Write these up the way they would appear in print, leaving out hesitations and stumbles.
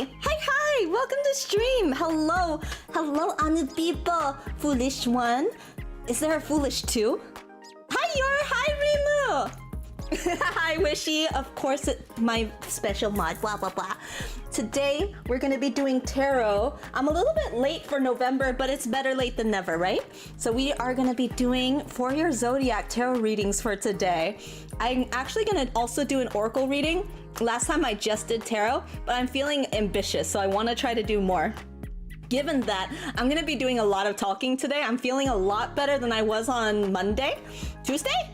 Hi, welcome to stream. Hello, Anu people. Foolish one. Is there a foolish two? Hi, Rimu. Hi, Wishy. Of course, my special mod. Blah blah blah. Today we're gonna be doing tarot. I'm a little bit late for November, but it's better late than never, right? So we are gonna be doing for your zodiac tarot readings for today. I'm actually gonna also do an oracle reading. Last time I just did tarot, but I'm feeling ambitious, so I want to try to do more. Given that I'm gonna be doing a lot of talking today, I'm feeling a lot better than I was on Monday. Tuesday?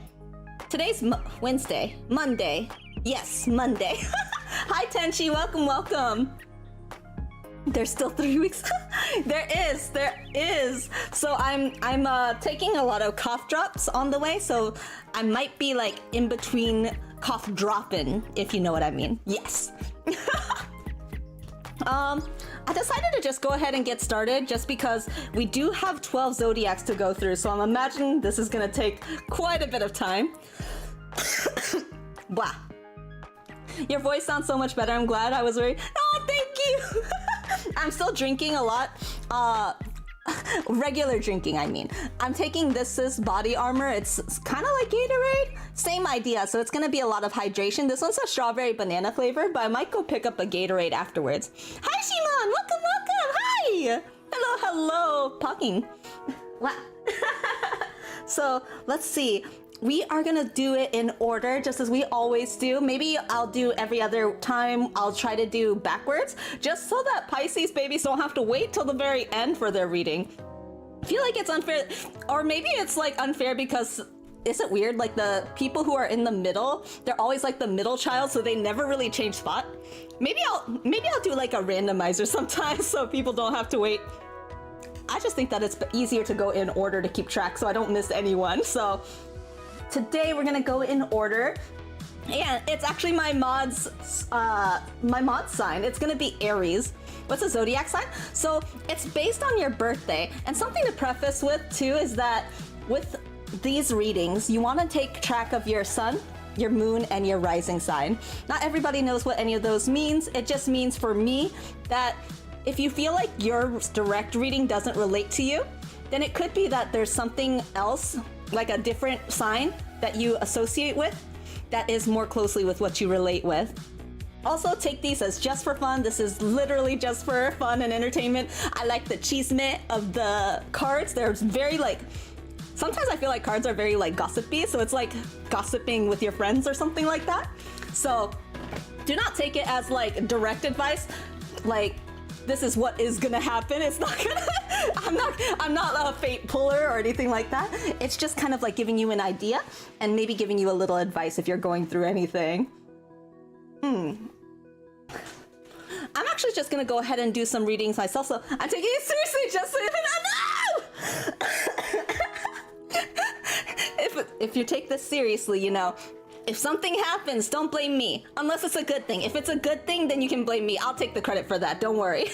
Today's Wednesday. Monday. Yes, Monday. Hi Tenchi, welcome. There's still 3 weeks. There is. So I'm taking a lot of cough drops on the way, so I might be like in between cough dropping, if you know what I mean. Yes. I decided to just go ahead and get started just because we do have 12 zodiacs to go through, so I'm imagining this is gonna take quite a bit of time. Wow. Your voice sounds so much better. I'm glad. I was worried. Oh, thank you. I'm still drinking a lot. Regular drinking, I mean. I'm taking this body armor. It's kind of like Gatorade. Same idea. So it's going to be a lot of hydration. This one's a strawberry banana flavor, but I might go pick up a Gatorade afterwards. Hi, Shimon. Welcome. Hi. Hello. Talking. Wow. So let's see. We are gonna do it in order, just as we always do. Maybe I'll do every other time. I'll try to do backwards, just so that Pisces babies don't have to wait till the very end for their reading. I feel like it's unfair, or maybe it's like unfair because, is it weird? Like the people who are in the middle, they're always like the middle child, so they never really change spot. Maybe I'll do like a randomizer sometimes so people don't have to wait. I just think that it's easier to go in order to keep track so I don't miss anyone. So today we're gonna go in order, and it's actually my mod sign. It's gonna be Aries. What's a zodiac sign? So it's based on your birthday. And something to preface with too is that with these readings, you want to take track of your sun, your moon, and your rising sign. Not everybody knows what any of those means. It just means for me that if you feel like your direct reading doesn't relate to you, then it could be that there's something else, like a different sign that you associate with that is more closely with what you relate with. Also take these as just for fun. This is literally just for fun and entertainment. I like the chisme of the cards. They're very like, sometimes I feel like cards are very like gossipy, so it's like gossiping with your friends or something like that. So do not take it as like direct advice, like this is what is gonna happen. It's not gonna, I'm not a fate puller or anything like that. It's just kind of like giving you an idea and maybe giving you a little advice if you're going through anything. I'm actually just gonna go ahead and do some readings myself, so I'm taking it seriously just so no! If you take this seriously, you know, if something happens, don't blame me. Unless it's a good thing. If it's a good thing, then you can blame me. I'll take the credit for that, don't worry.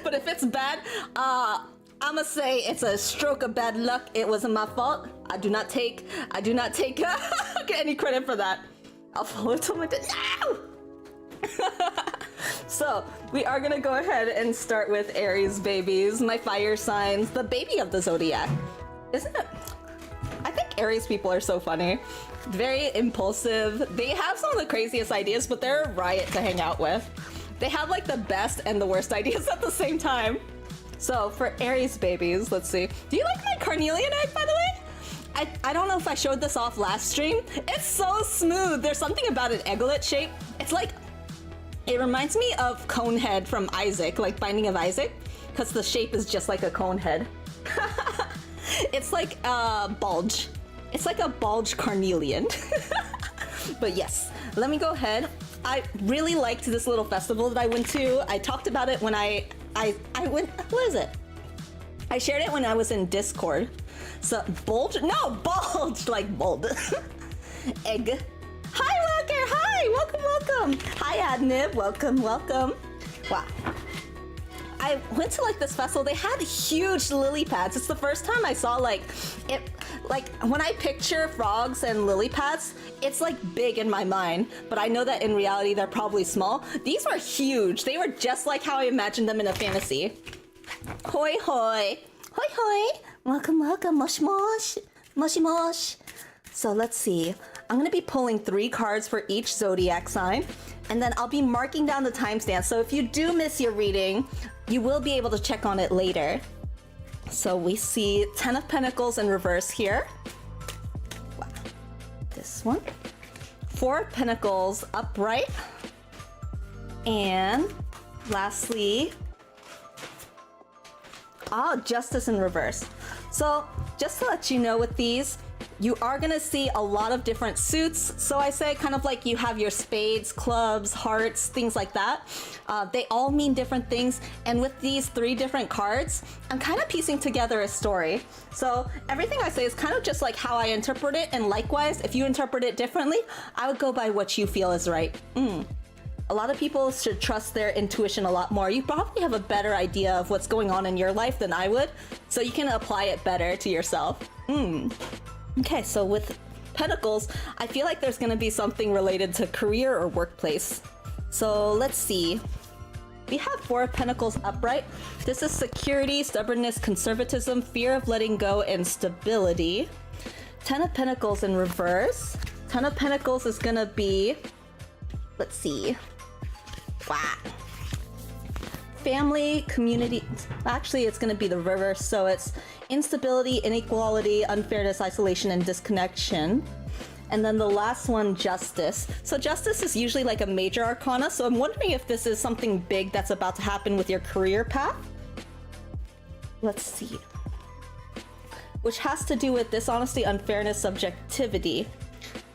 But if it's bad, I'ma say it's a stroke of bad luck. It wasn't my fault. I do not take any credit for that. I'll follow till my death. No! So we are gonna go ahead and start with Aries babies, my fire signs, the baby of the zodiac. Isn't it? I think Aries people are so funny. Very impulsive. They have some of the craziest ideas, but they're a riot to hang out with. They have like the best and the worst ideas at the same time. So for Aries babies, let's see. Do you like my carnelian egg, by the way? I don't know if I showed this off last stream. It's so smooth. There's something about an egglet shape. It's like, it reminds me of Conehead from Isaac, like Binding of Isaac, because the shape is just like a cone head. It's like a bulge. It's like a bulge carnelian. But yes, let me go ahead. I really liked this little festival that I went to. I talked about it when I went, what is it? I shared it when I was in Discord. So bulge? No, bulge, like bulb. Egg. Hi, Walker. Hi, welcome. Hi, Adnib. Welcome. Wow. I went to like this festival. They had huge lily pads. It's the first time I saw like it. Like when I picture frogs and lily pads, it's like big in my mind. But I know that in reality they're probably small. These were huge. They were just like how I imagined them in a fantasy. Hoi hoi, hoi hoi. Welcome, welcome. Mosh mosh, moshi mosh. So let's see. I'm gonna be pulling 3 cards for each zodiac sign, and then I'll be marking down the timestamp. So if you do miss your reading, you will be able to check on it later. So we see 10 of Pentacles in reverse here. Wow. This one. 4 of Pentacles upright. And lastly, Justice in reverse. So just to let you know with these, you are gonna see a lot of different suits. So I say kind of like you have your spades, clubs, hearts, things like that. They all mean different things. And with these 3 different cards, I'm kind of piecing together a story. So everything I say is kind of just like how I interpret it. And likewise, if you interpret it differently, I would go by what you feel is right. A lot of people should trust their intuition a lot more. You probably have a better idea of what's going on in your life than I would. So you can apply it better to yourself. Okay, so with Pentacles, I feel like there's gonna be something related to career or workplace. So let's see. We have 4 of Pentacles upright. This is security, stubbornness, conservatism, fear of letting go, and stability. 10 of Pentacles in reverse. 10 of Pentacles is gonna be, let's see. Wow. Family, community. Actually, it's gonna be the reverse. So it's instability, inequality, unfairness, isolation, and disconnection. And then the last one, Justice. So Justice is usually like a major arcana. So I'm wondering if this is something big that's about to happen with your career path. Let's see. Which has to do with dishonesty, unfairness, subjectivity.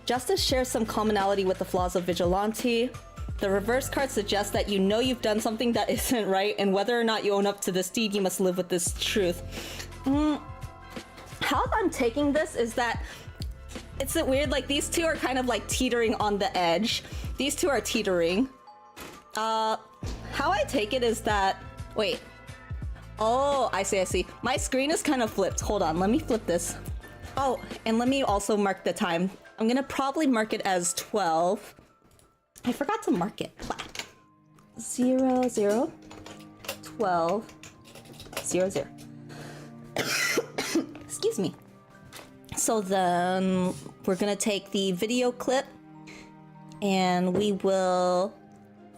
Justice shares some commonality with the flaws of Vigilante. The reverse card suggests that you know you've done something that isn't right, and whether or not you own up to this deed, you must live with this truth. How I'm taking this is that it's weird, like these 2 are kind of like teetering on the edge. These 2 are teetering. How I take it is that, wait. Oh, I see. My screen is kind of flipped. Hold on, let me flip this. Oh, and let me also mark the time. I'm gonna probably mark it as 12. I forgot to mark it. 0, 0, 12, 0, 0. Excuse me. So then we're gonna take the video clip and we will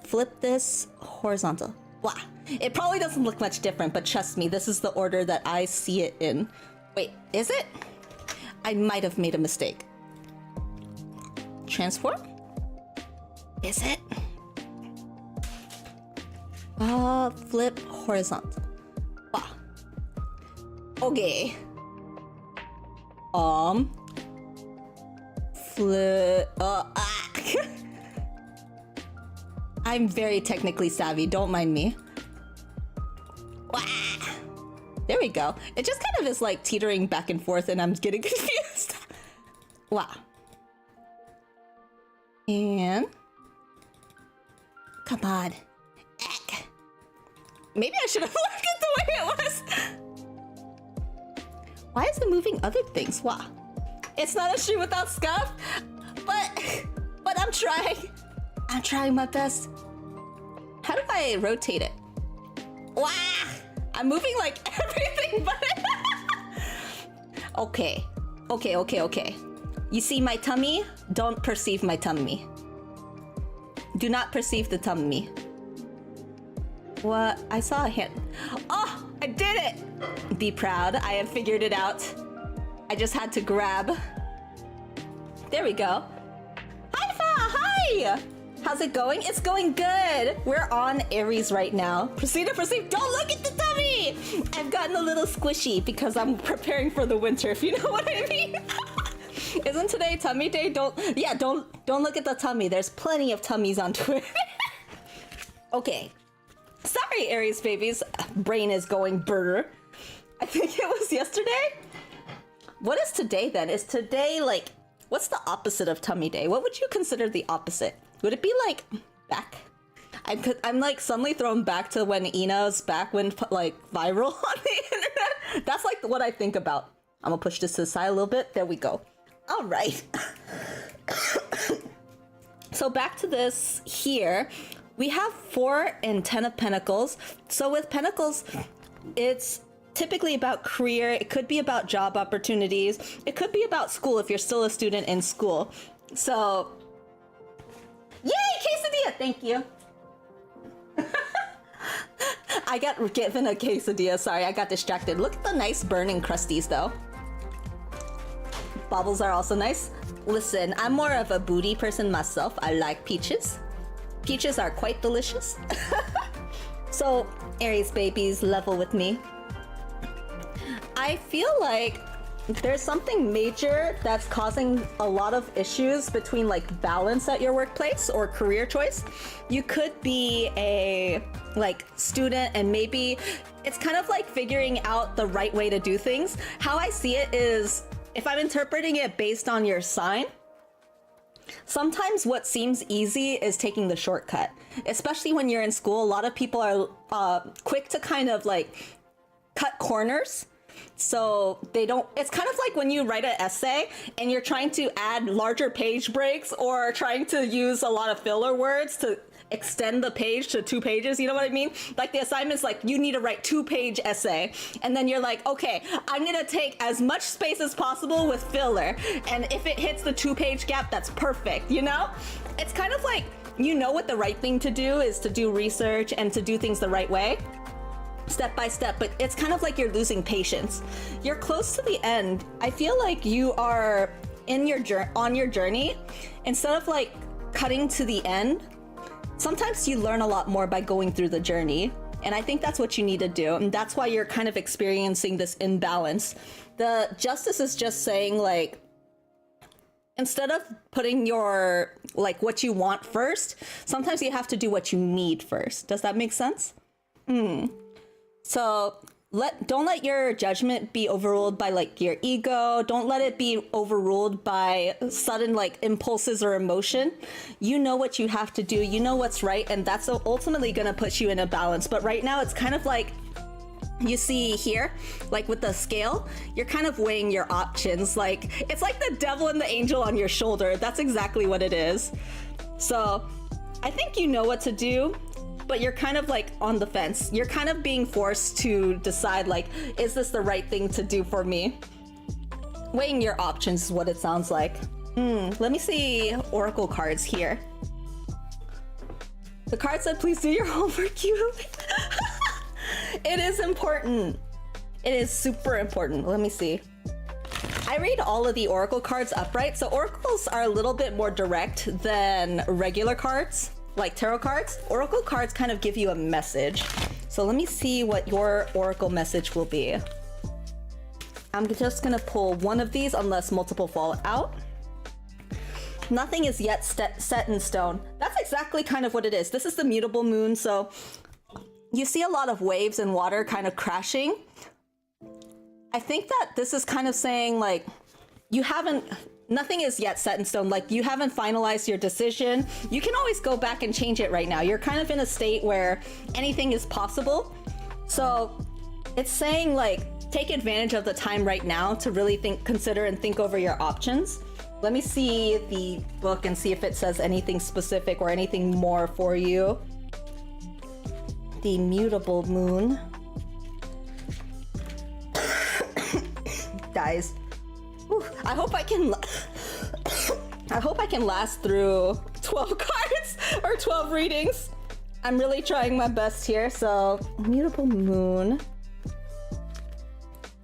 flip this horizontal. Wow. It probably doesn't look much different, but trust me, this is the order that I see it in. Wait, is it? I might have made a mistake. Transform? Is it? Flip horizontal. Wow. Okay. Flip. I'm very technically savvy. Don't mind me. Wow. There we go. It just kind of is like teetering back and forth, and I'm getting confused. Wow. And come on. Eck. Maybe I should have left it the way it was. Why is it moving other things? Wow. It's not a shoe without scuff, but I'm trying. I'm trying my best. How do I rotate it? Wow. I'm moving like everything but Okay. You see my tummy? Don't perceive my tummy. Do not perceive the tummy. What? I saw a hand. Oh, I did it! Be proud. I have figured it out. I just had to grab. There we go. Hi, Fa! Hi! How's it going? It's going good. We're on Aries right now. Proceed to perceive. Don't look at the tummy! I've gotten a little squishy because I'm preparing for the winter, if you know what I mean. Isn't today tummy day? Don't look at the tummy. There's plenty of tummies on Twitter. Okay. Sorry, Aries babies. Brain is going burr. I think it was yesterday. What is today then? Is today like, what's the opposite of tummy day? What would you consider the opposite? Would it be like back? I'm like suddenly thrown back to when Ina's back when like viral on the internet. That's like what I think about. I'm gonna push this to the side a little bit. There we go. All right. So back to this here. We have 4 and 10 of Pentacles. So with Pentacles, it's typically about career. It could be about job opportunities. It could be about school if you're still a student in school. So, yay, quesadilla! Thank you. I got given a quesadilla. Sorry, I got distracted. Look at the nice burning crusties though. Bubbles are also nice. Listen, I'm more of a booty person myself. I like peaches. Peaches are quite delicious. So, Aries babies, level with me. I feel like there's something major that's causing a lot of issues between like balance at your workplace or career choice. You could be a like student and maybe it's kind of like figuring out the right way to do things. How I see it is if I'm interpreting it based on your sign, sometimes what seems easy is taking the shortcut, especially when you're in school. A lot of people are quick to kind of like cut corners. So they don't, it's kind of like when you write an essay and you're trying to add larger page breaks or trying to use a lot of filler words to extend the page to 2 pages, you know what I mean? Like the assignment's like, you need to write 2-page essay. And then you're like, okay, I'm gonna take as much space as possible with filler. And if it hits the 2-page gap, that's perfect, you know? It's kind of like, you know what the right thing to do is to do research and to do things the right way. Step by step, but it's kind of like you're losing patience. You're close to the end. I feel like you are in your on your journey. Instead of like cutting to the end, sometimes you learn a lot more by going through the journey. And I think that's what you need to do. And that's why you're kind of experiencing this imbalance. The Justice is just saying like, instead of putting your, like what you want first, sometimes you have to do what you need first. Does that make sense? So don't let your judgment be overruled by like your ego. Don't let it be overruled by sudden like impulses or emotion. You know what you have to do. You know what's right. And that's ultimately going to put you in a balance. But right now it's kind of like you see here, like with the scale, you're kind of weighing your options. Like it's like the devil and the angel on your shoulder. That's exactly what it is. So I think you know what to do, but you're kind of like on the fence. You're kind of being forced to decide like, is this the right thing to do for me? Weighing your options is what it sounds like. Let me see oracle cards here. The card said, please do your homework, you. It is important. It is super important. Let me see. I read all of the oracle cards upright, so oracles are a little bit more direct than regular cards. Like tarot cards, oracle cards kind of give you a message. So let me see what your oracle message will be. I'm just gonna pull one of these unless multiple fall out. Nothing is yet set in stone. That's exactly kind of what it is. This is the mutable moon, so you see a lot of waves and water kind of crashing. I think that this is kind of saying like, nothing is yet set in stone. Like you haven't finalized your decision. You can always go back and change it right now. You're kind of in a state where anything is possible. So it's saying like, take advantage of the time right now to really consider and think over your options. Let me see the book and see if it says anything specific or anything more for you. The mutable moon. Guys. I hope I can last through 12 cards or 12 readings. I'm really trying my best here. So, mutable moon.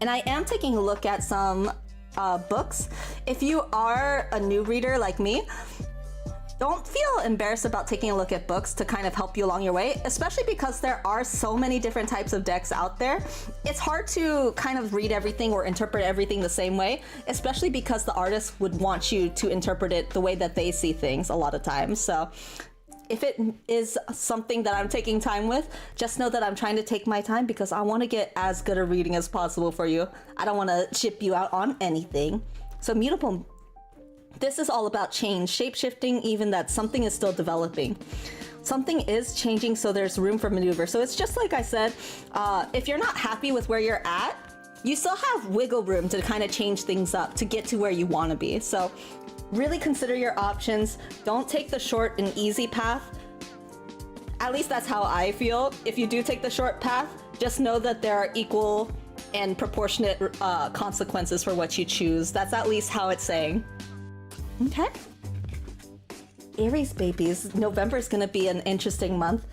And I am taking a look at some books. If you are a new reader like me, don't feel embarrassed about taking a look at books to kind of help you along your way, especially because there are so many different types of decks out there. It's hard to kind of read everything or interpret everything the same way, especially because the artist would want you to interpret it the way that they see things a lot of times. So if it is something that I'm taking time with, just know that I'm trying to take my time because I want to get as good a reading as possible for you. I don't want to ship you out on anything. So mutable, this is all about change, shape-shifting, even that something is still developing. something is changing, so there's room for maneuver. So it's just like I said, if you're not happy with where you're at, you still have wiggle room to kind of change things up to get to where you want to be. So really consider your options. Don't take the short and easy path. At least that's how I feel. If you do take the short path, just know that there are equal and proportionate consequences for what you choose. That's at least how it's saying. Okay. Aries babies, November is gonna be an interesting month.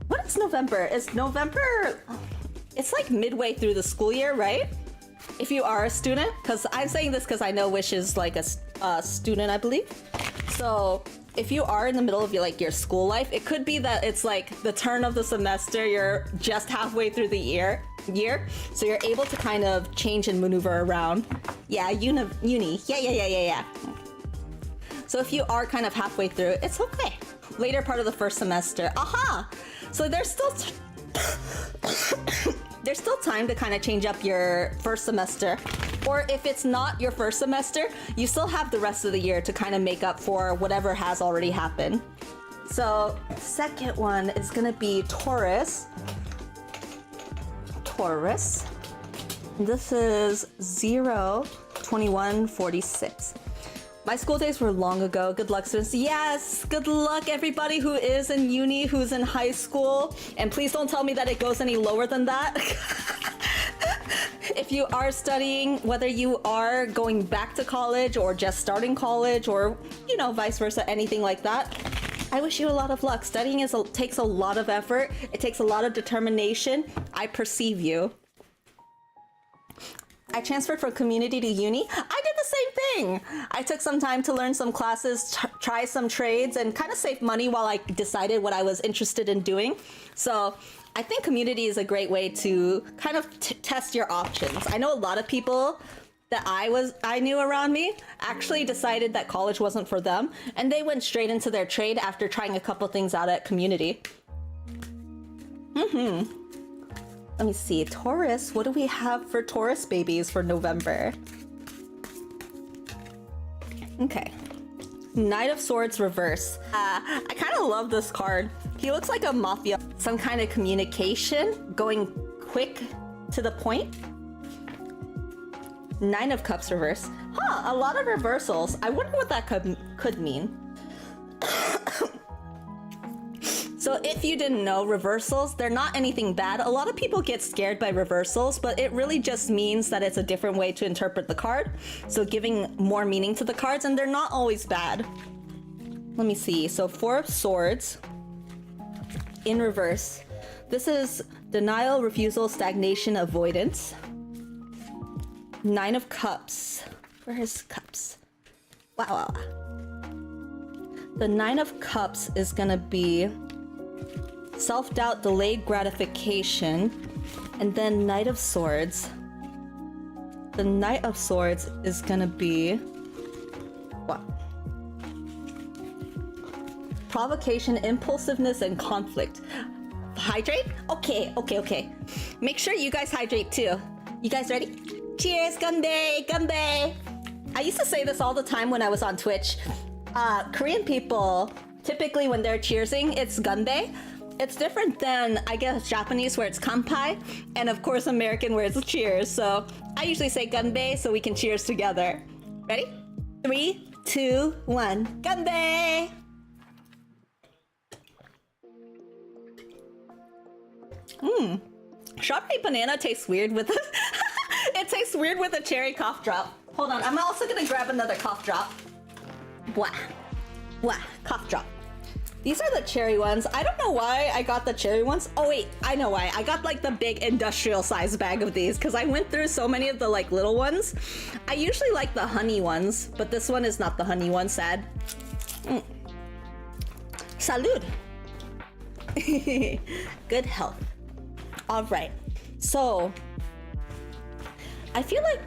What is November? Is November, it's like midway through the school year, right? If you are a student, because I'm saying this because I know Wish is like a student, I believe. So if you are in the middle of your school life, it could be that it's like the turn of the semester, you're just halfway through the year, so you're able to kind of change and maneuver around. Yeah, uni, yeah. So if you are kind of halfway through, it's okay. Later part of the first semester, aha! So there's still there's still time to kind of change up your first semester. Or if it's not your first semester, you still have the rest of the year to kind of make up for whatever has already happened. So second one is gonna be Taurus. This is 0/21/46. My school days were long ago. Good luck, students. Yes, good luck everybody who is in uni, who's in high school. And please don't tell me that it goes any lower than that. If you are studying, whether you are going back to college or just starting college or, vice versa, anything like that, I wish you a lot of luck. Studying takes a lot of effort. It takes a lot of determination. I perceive you. I transferred from community to uni. I did the same thing. I took some time to learn some classes, try some trades, and kind of save money while I decided what I was interested in doing. So I think community is a great way to kind of test your options. I know a lot of people that I knew around me actually decided that college wasn't for them, and they went straight into their trade after trying a couple things out at community. Let me see, Taurus, what do we have for Taurus babies for November? Okay. Knight of Swords reverse. I kind of love this card. He looks like a mafia. Some kind of communication, going quick to the point. Nine of Cups reverse. Huh, a lot of reversals. I wonder what that could mean. So if you didn't know, reversals, they're not anything bad. A lot of people get scared by reversals, but it really just means that it's a different way to interpret the card. So giving more meaning to the cards, and they're not always bad. Let me see. So Four of Swords in reverse. This is denial, refusal, stagnation, avoidance. Nine of Cups. Where is Cups? Wow. The Nine of Cups is gonna be self-doubt, delayed gratification, and then Knight of Swords. The Knight of Swords is gonna be what? Provocation, impulsiveness, and conflict. Hydrate? Okay. Make sure you guys hydrate too. You guys ready? Cheers, Gunbae, Gunbae. I used to say this all the time when I was on Twitch. Korean people, typically when they're cheersing, it's Gunbae. It's different than, I guess, Japanese where it's kanpai, and of course American where it's cheers. So I usually say Gunbae so we can cheers together. Ready? 3, 2, 1. Gunbae! Strawberry banana tastes weird with it. It tastes weird with a cherry cough drop. Hold on, I'm also gonna grab another cough drop. Blah. Cough drop. These are the cherry ones. I don't know why I got the cherry ones. Oh wait, I know why. I got like the big industrial size bag of these because I went through so many of the like little ones. I usually like the honey ones, but this one is not the honey one, sad. Salud. Good health. All right, so I feel like,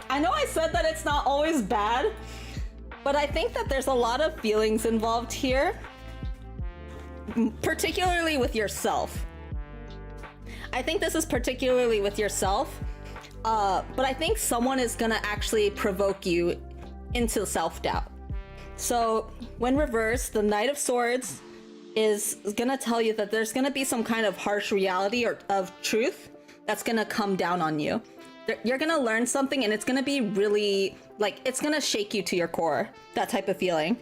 I know I said that it's not always bad, but I think that there's a lot of feelings involved here. Particularly with yourself. I think this is particularly with yourself, but I think someone is gonna actually provoke you into self-doubt. So when reversed, the Knight of Swords is gonna tell you that there's gonna be some kind of harsh reality or of truth that's gonna come down on you. You're gonna learn something and it's gonna be really, like, it's gonna shake you to your core. That type of feeling.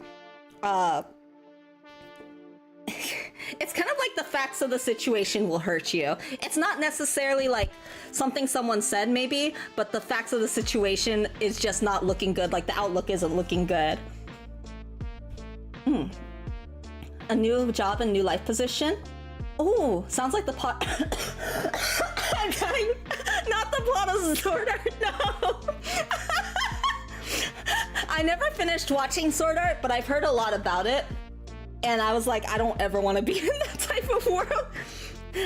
It's kind of like the facts of the situation will hurt you. It's not necessarily like something someone said maybe, but the facts of the situation is just not looking good. Like the outlook isn't looking good. A new job and new life position. Oh, sounds like the plot. I'm trying. Not the plot of Sword Art, no. I never finished watching Sword Art, but I've heard a lot about it. And I was like, I don't ever want to be in that type of world.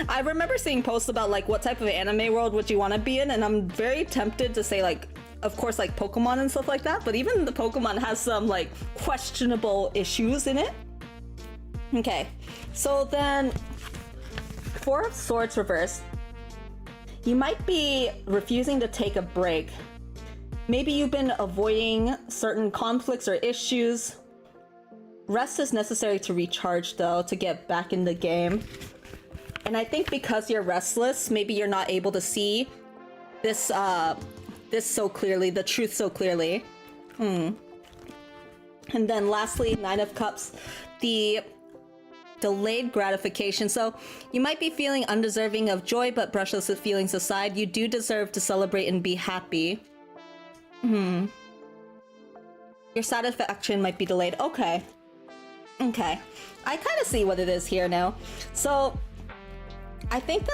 I remember seeing posts about like what type of anime world would you want to be in, and I'm very tempted to say like, of course, like Pokemon and stuff like that, but even the Pokemon has some like questionable issues in it. Okay, so then Four of Swords reversed. You might be refusing to take a break. Maybe you've been avoiding certain conflicts or issues. Rest is necessary to recharge though, to get back in the game. And I think because you're restless, maybe you're not able to see this so clearly, the truth so clearly. And then lastly, Nine of Cups, the delayed gratification. So you might be feeling undeserving of joy, but brush those feelings aside. You do deserve to celebrate and be happy. Your satisfaction might be delayed. Okay. Okay. I kind of see what it is here now. So I think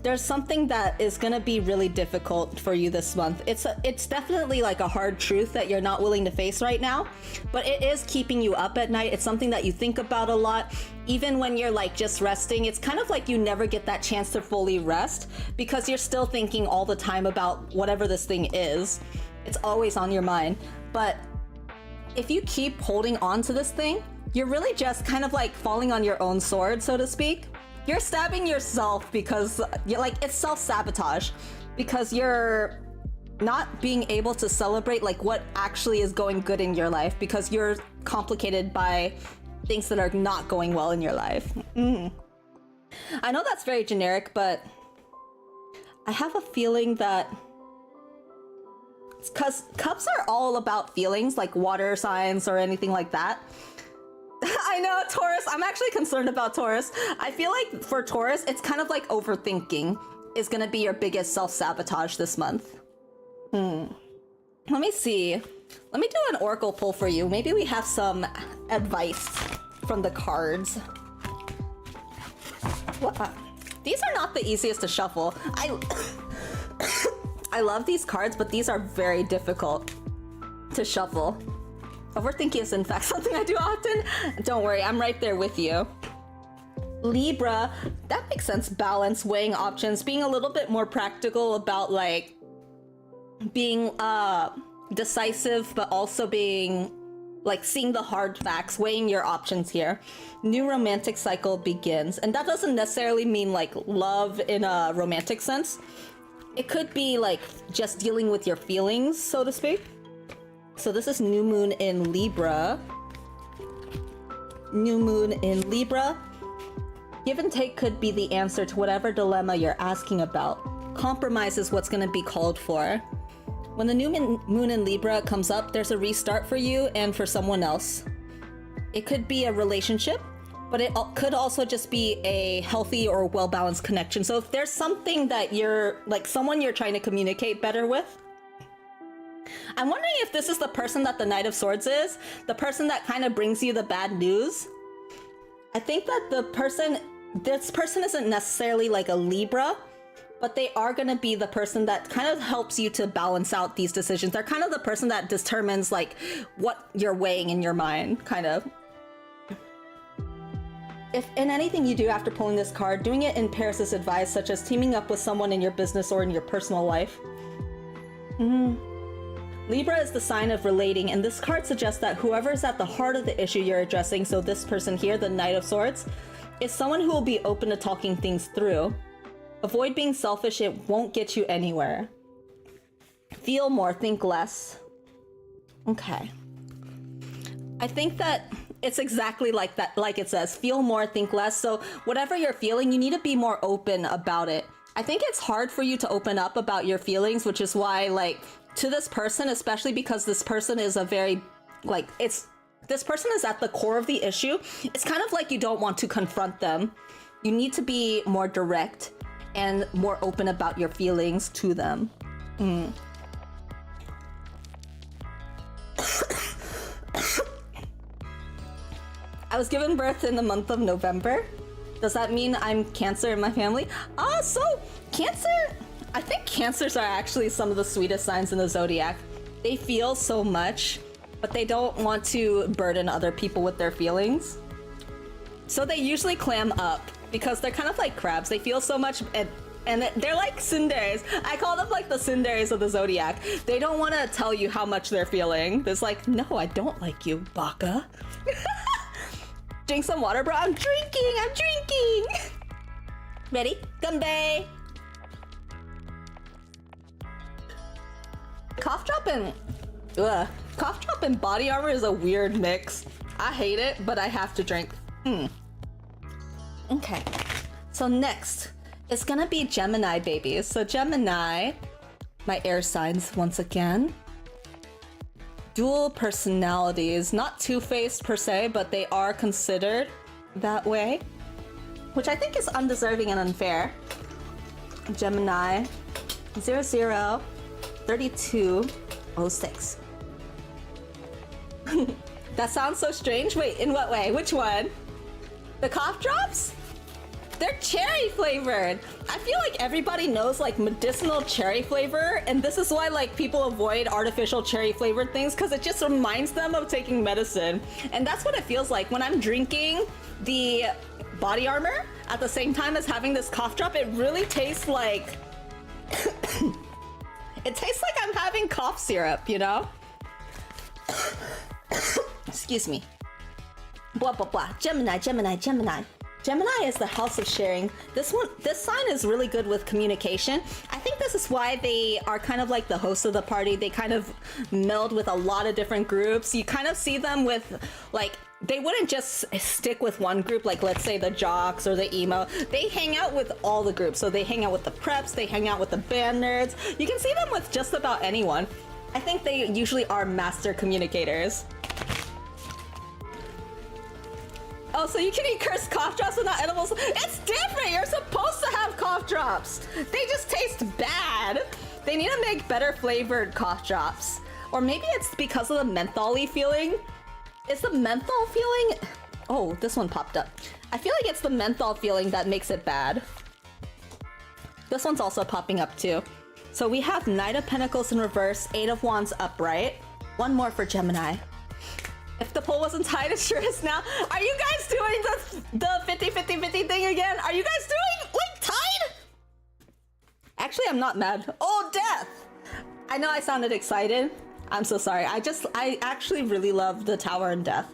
there's something that is gonna be really difficult for you this month. It's definitely like a hard truth that you're not willing to face right now, but it is keeping you up at night. It's something that you think about a lot. Even when you're like just resting, it's kind of like you never get that chance to fully rest because you're still thinking all the time about whatever this thing is. It's always on your mind. But if you keep holding on to this thing, you're really just kind of like falling on your own sword, so to speak. You're stabbing yourself because you're like, it's self-sabotage because you're not being able to celebrate like what actually is going good in your life because you're complicated by things that are not going well in your life. I know that's very generic, but I have a feeling that because cups are all about feelings, like water signs or anything like that. I know, Taurus. I'm actually concerned about Taurus. I feel like for Taurus, it's kind of like overthinking is going to be your biggest self-sabotage this month. Let me see. Let me do an oracle pull for you. Maybe we have some advice from the cards. What? These are not the easiest to shuffle. I love these cards, but these are very difficult to shuffle. Overthinking is in fact something I do often. Don't worry, I'm right there with you. Libra, that makes sense. Balance, weighing options, being a little bit more practical about like being decisive, but also being like seeing the hard facts, weighing your options here. New romantic cycle begins. And that doesn't necessarily mean like love in a romantic sense. It could be like just dealing with your feelings, so to speak. So this is new moon in Libra. New moon in Libra. Give and take could be the answer to whatever dilemma you're asking about. Compromise is what's going to be called for. When the new moon in Libra comes up, there's a restart for you and for someone else. It could be a relationship, but it could also just be a healthy or well-balanced connection. So if there's something that you're, like someone you're trying to communicate better with, I'm wondering if this is the person that the Knight of Swords is, the person that kind of brings you the bad news. I think that this person isn't necessarily like a Libra, but they are going to be the person that kind of helps you to balance out these decisions. They're kind of the person that determines like what you're weighing in your mind, kind of. If in anything you do after pulling this card, doing it in pairs is advised, such as teaming up with someone in your business or in your personal life. Libra is the sign of relating, and this card suggests that whoever is at the heart of the issue you're addressing, so this person here, the Knight of Swords, is someone who will be open to talking things through. Avoid being selfish, it won't get you anywhere. Feel more, think less. Okay. I think that it's exactly like that, like it says, feel more, think less. So whatever you're feeling, you need to be more open about it. I think it's hard for you to open up about your feelings, which is why, like, to this person, especially because this person is a very, like, this person is at the core of the issue. It's kind of like you don't want to confront them. You need to be more direct and more open about your feelings to them. I was given birth in the month of November. Does that mean I'm Cancer in my family? So Cancer, I think Cancers are actually some of the sweetest signs in the Zodiac. They feel so much, but they don't want to burden other people with their feelings. So they usually clam up because they're kind of like crabs. They feel so much, and they're like tsundere. I call them like the tsundere of the Zodiac. They don't want to tell you how much they're feeling. There's like, no, I don't like you, baka. Drink some water, bro. I'm drinking. Ready? Ganbei. Cough drop and body armor is a weird mix. I hate it, but I have to drink. Okay. So next, it's gonna be Gemini babies. So Gemini, my air signs once again. Dual personalities, not two-faced per se, but they are considered that way, which I think is undeserving and unfair. Gemini 003206. That sounds so strange. Wait, in what way? Which one? The cough drops? They're cherry flavored. I feel like everybody knows like medicinal cherry flavor, and this is why like people avoid artificial cherry flavored things, because it just reminds them of taking medicine. And that's what it feels like when I'm drinking the body armor at the same time as having this cough drop. It really tastes like it tastes like I'm having cough syrup, you know? Excuse me. Blah blah blah. Gemini. Gemini is the house of sharing. This sign is really good with communication. I think this is why they are kind of like the host of the party. They kind of meld with a lot of different groups. You kind of see them with, like, they wouldn't just stick with one group, like let's say the jocks or the emo. They hang out with all the groups. So they hang out with the preps, they hang out with the band nerds. You can see them with just about anyone. I think they usually are master communicators. Oh, so you can eat cursed cough drops without edibles? It's different! You're supposed to have cough drops! They just taste bad! They need to make better flavored cough drops. Or maybe it's because of the menthol-y feeling. Is the menthol feeling... Oh, this one popped up. I feel like it's the menthol feeling that makes it bad. This one's also popping up too. So we have Knight of Pentacles in reverse, Eight of Wands upright. One more for Gemini. If the poll wasn't tied, it sure is now. Are you guys doing the 50-50-50 thing again? Are you guys doing, like, tied? Actually, I'm not mad. Oh, death! I know I sounded excited. I'm so sorry. I actually really love the Tower and Death.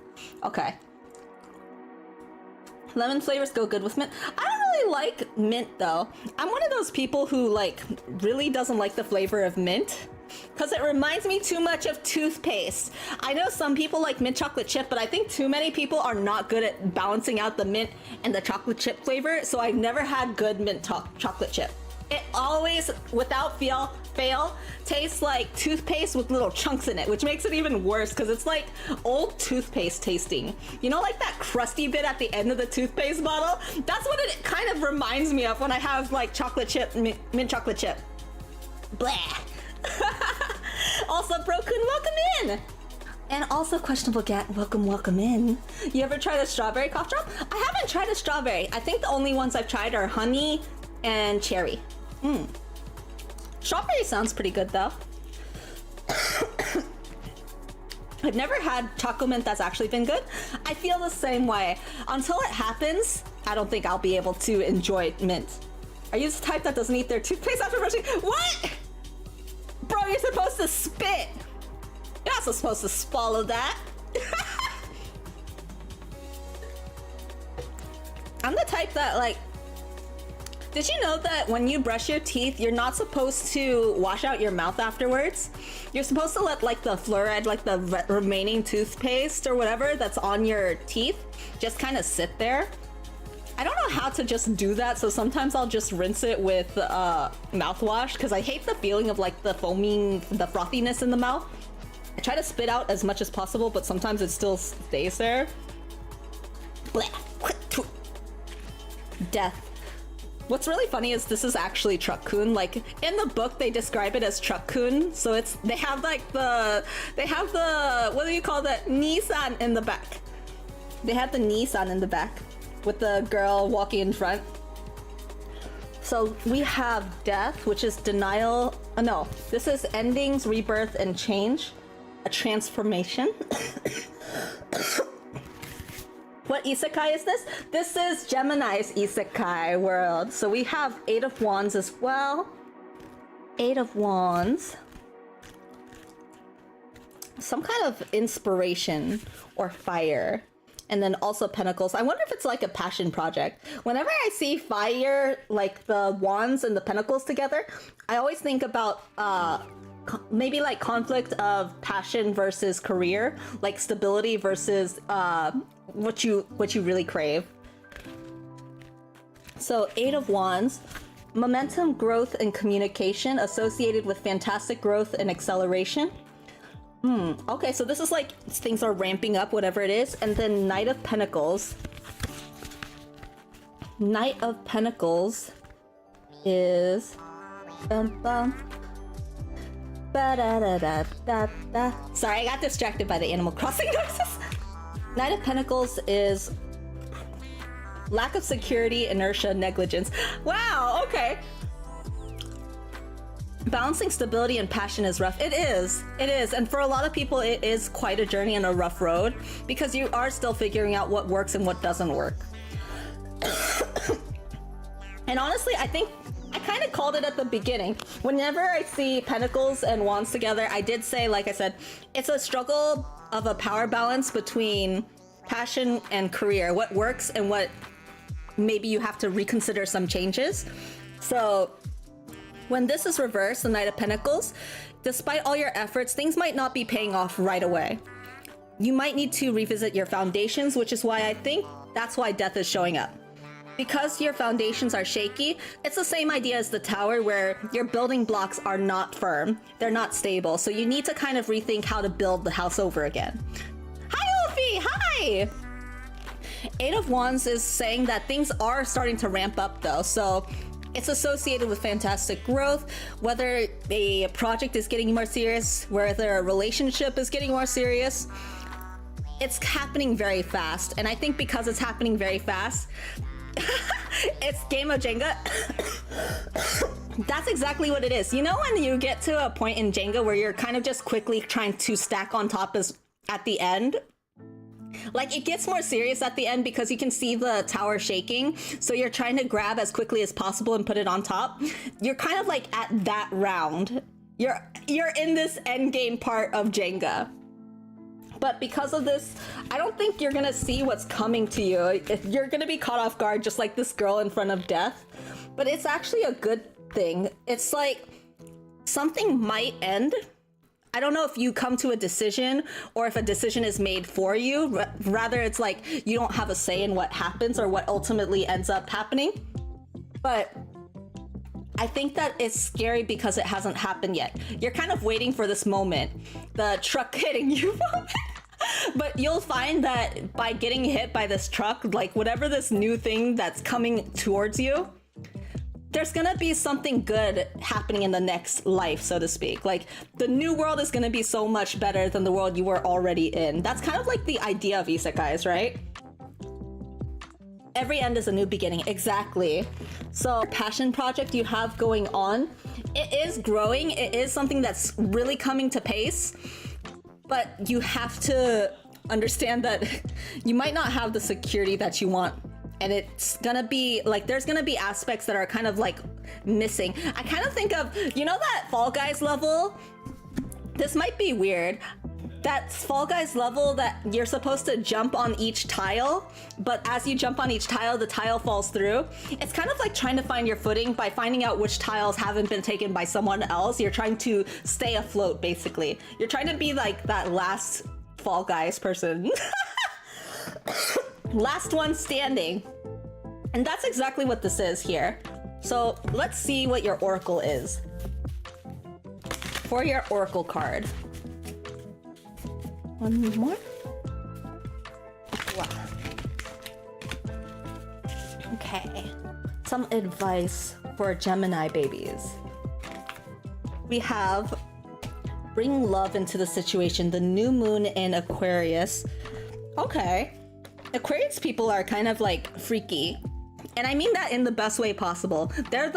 Okay. Lemon flavors go good with mint. I don't really like mint, though. I'm one of those people who, like, really doesn't like the flavor of mint, because it reminds me too much of toothpaste. I know some people like mint chocolate chip, but I think too many people are not good at balancing out the mint and the chocolate chip flavor, so I've never had good mint chocolate chip. It always, without fail, tastes like toothpaste with little chunks in it, which makes it even worse because it's like old toothpaste tasting. You know, like that crusty bit at the end of the toothpaste bottle? That's what it kind of reminds me of when I have like chocolate chip, mint chocolate chip. Blah. Also, Brokun, welcome in! And also, Questionable Gat, welcome in. You ever tried a strawberry cough drop? I haven't tried a strawberry. I think the only ones I've tried are honey and cherry. Strawberry sounds pretty good, though. I've never had chocolate mint that's actually been good. I feel the same way. Until it happens, I don't think I'll be able to enjoy mint. Are you the type that doesn't eat their toothpaste after brushing? What? Bro, you're supposed to spit. You're also supposed to swallow that. I'm the type that, like, Did you know that when you brush your teeth, you're not supposed to wash out your mouth afterwards? You're supposed to let like the fluoride, like the remaining toothpaste or whatever that's on your teeth, just kind of sit there. I don't know how to just do that, so sometimes I'll just rinse it with mouthwash because I hate the feeling of like the foaming, the frothiness in the mouth. I try to spit out as much as possible, but sometimes it still stays there. Death. What's really funny is this is actually truck-kun. Like in the book, they describe it as truck-kun. So it's, they have the, what do you call that? Nissan in the back. They have the Nissan in the back with the girl walking in front. So we have death, which is denial. No, this is endings, rebirth, and change. A transformation. What isekai is this? This is Gemini's isekai world. So we have 8 of Wands as well. 8 of Wands. Some kind of inspiration or fire. And then also Pentacles. I wonder if it's like a passion project. Whenever I see fire, like the Wands and the Pentacles together, I always think about maybe like conflict of passion versus career, like stability versus what you really crave. So 8 of Wands, momentum, growth, and communication associated with fantastic growth and acceleration. Okay, so this is like things are ramping up, whatever it is. And then Knight of Pentacles. Knight of Pentacles is sorry, I got distracted by the Animal Crossing noises. Knight of Pentacles is lack of security, inertia, negligence. Wow, okay. Balancing stability and passion is rough. It is. And for a lot of people, it is quite a journey and a rough road because you are still figuring out what works and what doesn't work. And honestly, I think I kind of called it at the beginning. Whenever I see Pentacles and Wands together, I did say, like I said, it's a struggle of a power balance between passion and career, what works and what maybe you have to reconsider some changes. So when this is reversed, the Knight of Pentacles, despite all your efforts, things might not be paying off right away. You might need to revisit your foundations, which is why I think that's why death is showing up. Because your foundations are shaky, it's the same idea as the Tower where your building blocks are not firm. They're not stable. So you need to kind of rethink how to build the house over again. Hi, Ulfi! Hi! 8 of Wands is saying that things are starting to ramp up though. So it's associated with fantastic growth, whether a project is getting more serious, whether a relationship is getting more serious. It's happening very fast. And I think because it's happening very fast, it's game of Jenga. That's exactly what it is. You know when you get to a point in Jenga where you're kind of just quickly trying to stack on top at the end? Like it gets more serious at the end because you can see the tower shaking. So you're trying to grab as quickly as possible and put it on top. You're kind of like at that round. You're in this end game part of Jenga. But because of this, I don't think you're gonna see what's coming to you. You're gonna be caught off guard just like this girl in front of death. But it's actually a good thing. It's like something might end. I don't know if you come to a decision or if a decision is made for you. Rather, it's like you don't have a say in what happens or what ultimately ends up happening. But I think that it's scary because it hasn't happened yet. You're kind of waiting for this moment, the truck hitting you moment. But you'll find that by getting hit by this truck, like whatever this new thing that's coming towards you, there's gonna be something good happening in the next life, so to speak. Like the new world is gonna be so much better than the world you were already in. That's kind of like the idea of isekais, right? Every end is a new beginning, exactly. So passion project you have going on, it is growing. It is something that's really coming to pace, but you have to understand that you might not have the security that you want. And it's gonna be like, there's gonna be aspects that are kind of like missing. I kind of think of, you know that Fall Guys level? This might be weird. that Fall Guys level that you're supposed to jump on each tile, but as you jump on each tile, the tile falls through. It's kind of like trying to find your footing by finding out which tiles haven't been taken by someone else. You're trying to stay afloat, basically. You're trying to be like that last Fall Guys person. Last one standing. And that's exactly what this is here. So let's see what your oracle is. For your oracle card. One more. Wow. Okay. Some advice for Gemini babies. We have bring love into the situation. The new moon in Aquarius. Okay. Aquarius people are kind of like freaky. And I mean that in the best way possible. They're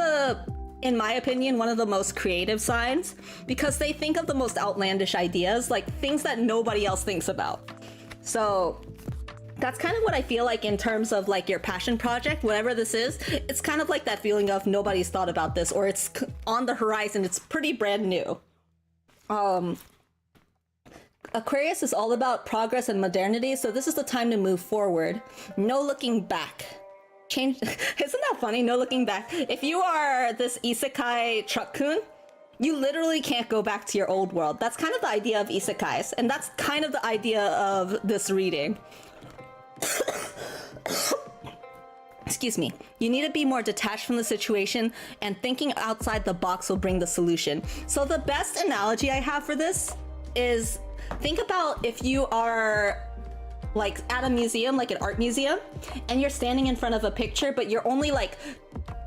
in my opinion, one of the most creative signs because they think of the most outlandish ideas, like things that nobody else thinks about. So that's kind of what I feel like in terms of like your passion project, whatever this is. It's kind of like that feeling of nobody's thought about this, or it's on the horizon. It's pretty brand new. Aquarius is all about progress and modernity. So this is the time to move forward. No looking back. Change. Isn't that funny? No looking back. If you are this isekai truck-kun, you literally can't go back to your old world. That's kind of the idea of isekais, and that's kind of the idea of this reading. Excuse me. You need to be more detached from the situation, and thinking outside the box will bring the solution. So the best analogy I have for this is think about if you are like at a museum, like an art museum, and you're standing in front of a picture, but you're only like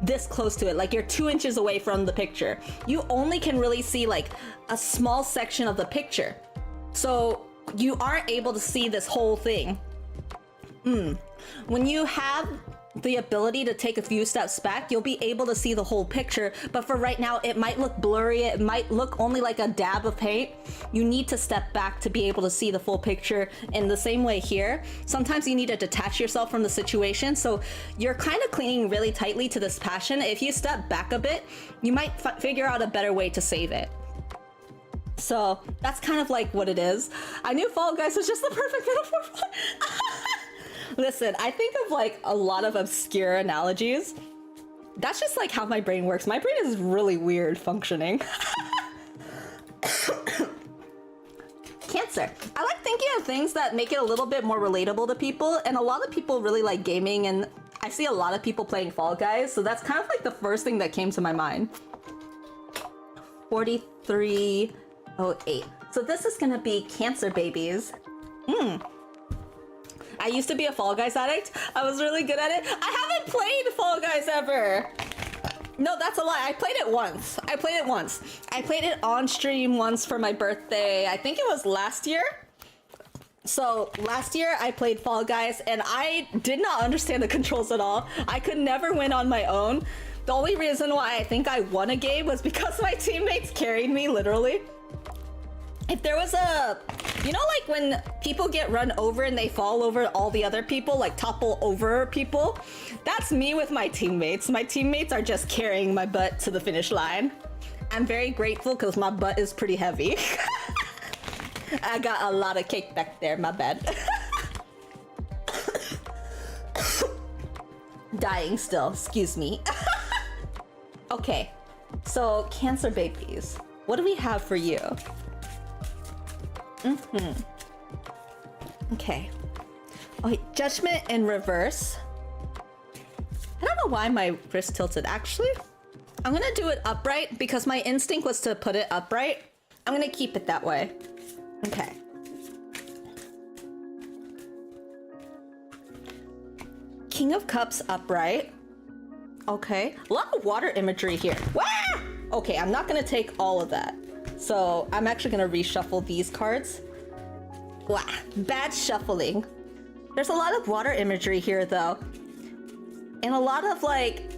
this close to it, like you're 2 inches away from the picture. You only can really see like a small section of the picture. So you aren't able to see this whole thing. When you have the ability to take a few steps back, you'll be able to see the whole picture. But for right now, it might look blurry. It might look only like a dab of paint. You need to step back to be able to see the full picture. In the same way here, sometimes you need to detach yourself from the situation. So you're kind of clinging really tightly to this passion. If you step back a bit, you might figure out a better way to save it. So that's kind of like what it is. I knew Fall Guys was just the perfect metaphor for Listen, I think of like a lot of obscure analogies. That's just like how my brain works. My brain is really weird functioning. Cancer. I like thinking of things that make it a little bit more relatable to people, and a lot of people really like gaming, and I see a lot of people playing Fall Guys, so that's kind of like the first thing that came to my mind. 4308. So this is gonna be Cancer babies. I used to be a Fall Guys addict. I was really good at it. I haven't played Fall Guys ever. No, that's a lie. I played it once. I played it on stream once for my birthday. I think it was last year. So last year I played Fall Guys and I did not understand the controls at all. I could never win on my own. The only reason why I think I won a game was because my teammates carried me, literally. If there was a, you know, like when people get run over and they fall over all the other people, like topple over people, that's me with my teammates. My teammates are just carrying my butt to the finish line. I'm very grateful because my butt is pretty heavy. I got a lot of cake back there, my bad. Dying still, excuse me. Okay, so Cancer babies, what do we have for you? Okay. Oh, Judgment in reverse. I don't know why my wrist tilted. Actually, I'm gonna do it upright because my instinct was to put it upright. I'm gonna keep it that way. Okay. King of Cups upright. Okay. A lot of water imagery here. Wah! Okay, I'm not gonna take all of that. So I'm actually gonna reshuffle these cards. Wow, bad shuffling. There's a lot of water imagery here though. And a lot of like,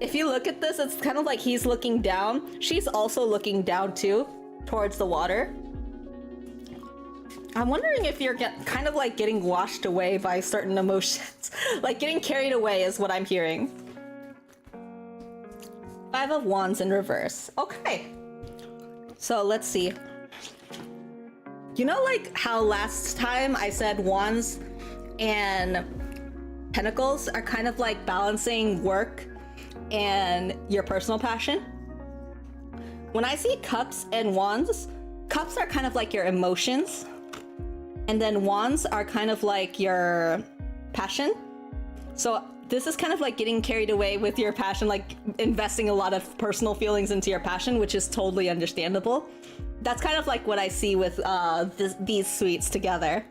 if you look at this, it's kind of like he's looking down. She's also looking down too, towards the water. I'm wondering if you're kind of like getting washed away by certain emotions. Like getting carried away is what I'm hearing. 5 of Wands in reverse. Okay. So let's see. You know, like how last time I said wands and pentacles are kind of like balancing work and your personal passion? When I see cups and wands, cups are kind of like your emotions, and then wands are kind of like your passion. So this is kind of like getting carried away with your passion, like investing a lot of personal feelings into your passion, which is totally understandable. That's kind of like what I see with these suites together.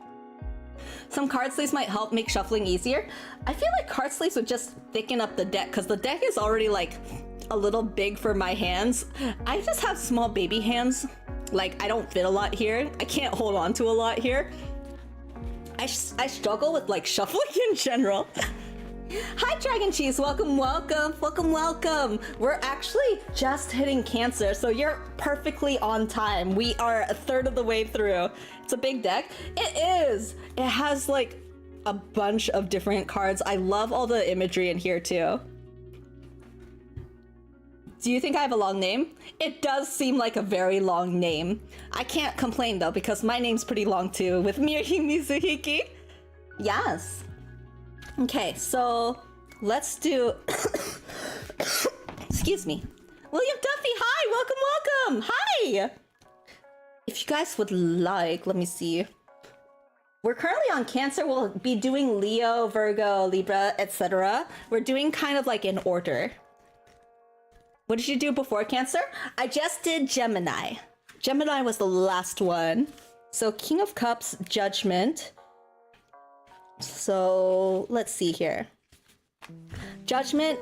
Some card sleeves might help make shuffling easier. I feel like card sleeves would just thicken up the deck, because the deck is already like a little big for my hands. I just have small baby hands. Like, I don't fit a lot here. I can't hold on to a lot here. I struggle with like shuffling in general. Hi Dragon Cheese, welcome, welcome, welcome, welcome. We're actually just hitting Cancer, so you're perfectly on time. We are a third of the way through. It's a big deck. It is. It has like a bunch of different cards. I love all the imagery in here too. Do you think I have a long name? It does seem like a very long name. I can't complain though, because my name's pretty long too, with Miri Mizuhiki. Yes. Okay, so let's do... Excuse me. William Duffy, hi, welcome, welcome. Hi. If you guys would like, let me see. We're currently on Cancer. We'll be doing Leo, Virgo, Libra, etc. We're doing kind of like in order. What did you do before Cancer? I just did Gemini. Gemini was the last one. So King of Cups, Judgment. So let's see here. Judgment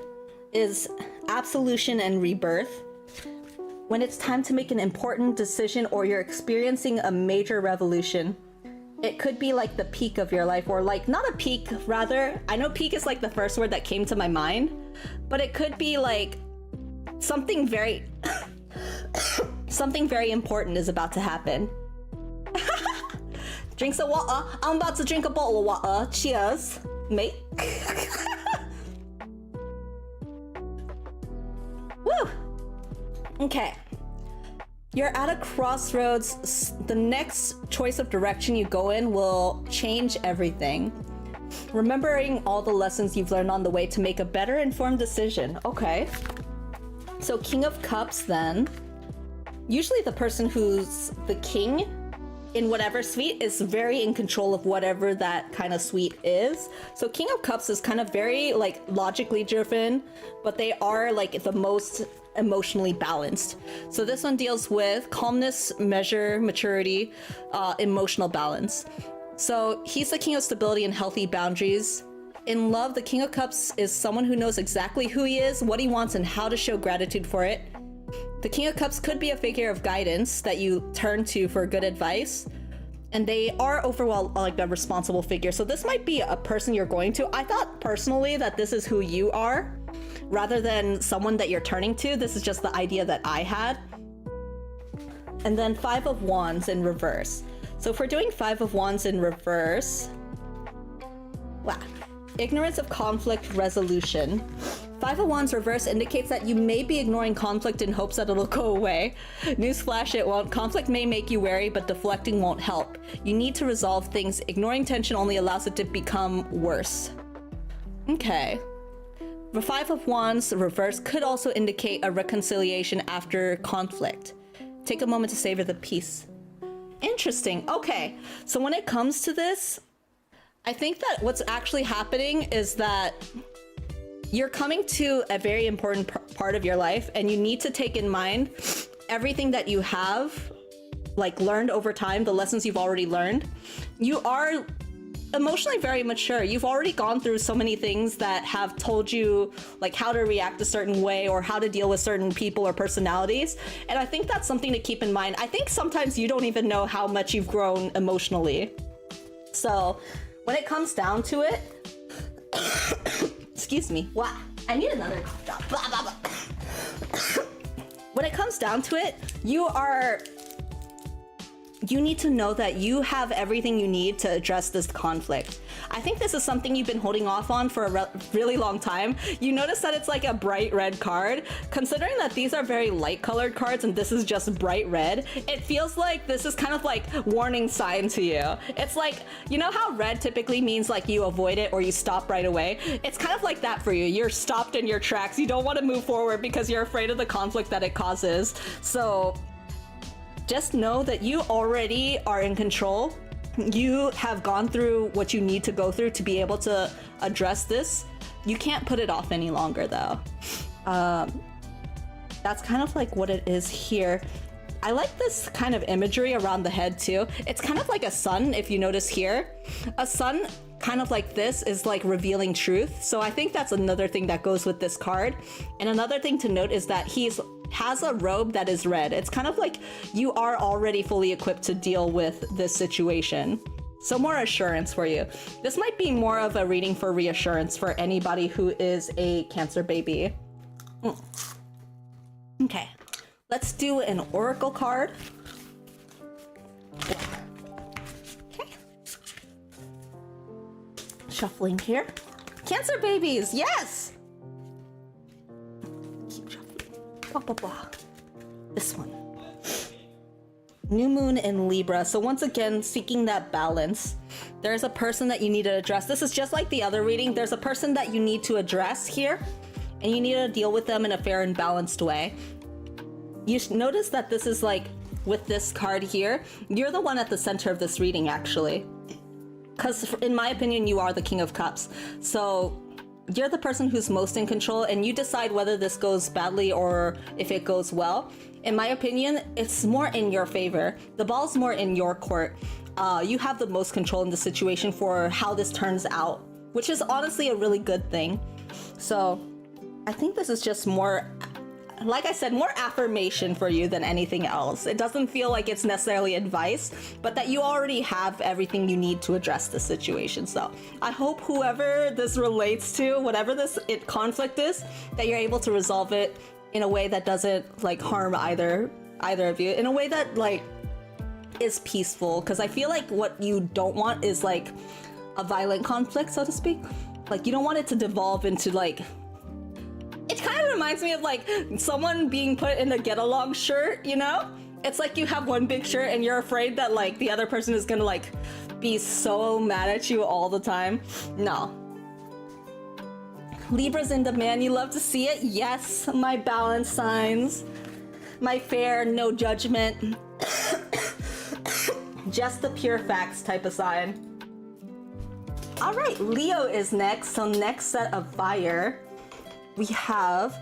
is absolution and rebirth. When it's time to make an important decision or you're experiencing a major revolution. It could be like the peak of your life, or like not a peak, rather. I know peak is like the first word that came to my mind, but it could be like something very something very important is about to happen. Drink some water. I'm about to drink a bottle of water. Cheers, mate. Woo! Okay. You're at a crossroads. The next choice of direction you go in will change everything. Remembering all the lessons you've learned on the way to make a better informed decision. Okay. So King of Cups then. Usually the person who's the king in whatever suite is very in control of whatever that kind of suite is. So King of Cups is kind of very like logically driven, but they are like the most emotionally balanced. So this one deals with calmness, measure, maturity, emotional balance. So he's the king of stability and healthy boundaries. In love, the King of Cups is someone who knows exactly who he is, what he wants, and how to show gratitude for it. The King of Cups could be a figure of guidance that you turn to for good advice. And they are overall like a responsible figure. So this might be a person you're going to. I thought personally that this is who you are, rather than someone that you're turning to. This is just the idea that I had. And then Five of Wands in reverse. So if we're doing Five of Wands in reverse, wow. Ignorance of conflict resolution. Five of Wands reverse indicates that you may be ignoring conflict in hopes that it'll go away. Newsflash, it won't. Conflict may make you wary, but deflecting won't help. You need to resolve things. Ignoring tension only allows it to become worse. Okay. The Five of Wands reverse could also indicate a reconciliation after conflict. Take a moment to savor the peace. Interesting. Okay. So when it comes to this, I think that what's actually happening is that you're coming to a very important part of your life, and you need to take in mind everything that you have like learned over time, the lessons you've already learned. You are emotionally very mature. You've already gone through so many things that have told you like how to react a certain way or how to deal with certain people or personalities. And I think that's something to keep in mind. I think sometimes you don't even know how much you've grown emotionally. So when it comes down to it, excuse me. Wow, I need another cough drop. Blah, blah, blah. When it comes down to it, you are you need to know that you have everything you need to address this conflict. I think this is something you've been holding off on for a really long time. You notice that it's like a bright red card. Considering that these are very light colored cards and this is just bright red, it feels like this is kind of like warning sign to you. It's like, you know how red typically means like you avoid it or you stop right away? It's kind of like that for you. You're stopped in your tracks. You don't want to move forward because you're afraid of the conflict that it causes. So just know that you already are in control. You have gone through what you need to go through to be able to address this. You can't put it off any longer though. That's kind of like what it is here. I like this kind of imagery around the head too. It's kind of like a sun, if you notice here. A sun kind of like this is like revealing truth. So I think that's another thing that goes with this card. And another thing to note is that has a robe that is red. It's kind of like you are already fully equipped to deal with this situation. So more assurance for you. This might be more of a reading for reassurance for anybody who is a Cancer baby. Okay, let's do an oracle card. Okay. Shuffling here. Cancer babies, yes! Keep shuffling. Blah, blah, blah. This one. New moon in Libra. So once again, seeking that balance. There's a person that you need to address. This is just like the other reading. There's a person that you need to address here, and you need to deal with them in a fair and balanced way. You notice that this is like, with this card here, you're the one at the center of this reading actually. Because in my opinion, you are the King of Cups. So you're the person who's most in control, and you decide whether this goes badly or if it goes well. In my opinion, it's more in your favor. The ball's more in your court. You have the most control in the situation for how this turns out, which is honestly a really good thing. So I think this is just more, like I said, more affirmation for you than anything else. It doesn't feel like it's necessarily advice, but that you already have everything you need to address the situation. So I hope whoever this relates to, whatever this conflict is, that you're able to resolve it in a way that doesn't like harm either of you, in a way that like is peaceful. Because I feel like what you don't want is like a violent conflict, so to speak. Like you don't want it to devolve into like, it kind of reminds me of like someone being put in a get along shirt, you know? It's like you have one big shirt and you're afraid that like the other person is gonna like be so mad at you all the time. No. Libra's in demand, you love to see it? Yes, my balance signs. My fair, no judgment. Just the pure facts type of sign. All right, Leo is next. So next set of fire, we have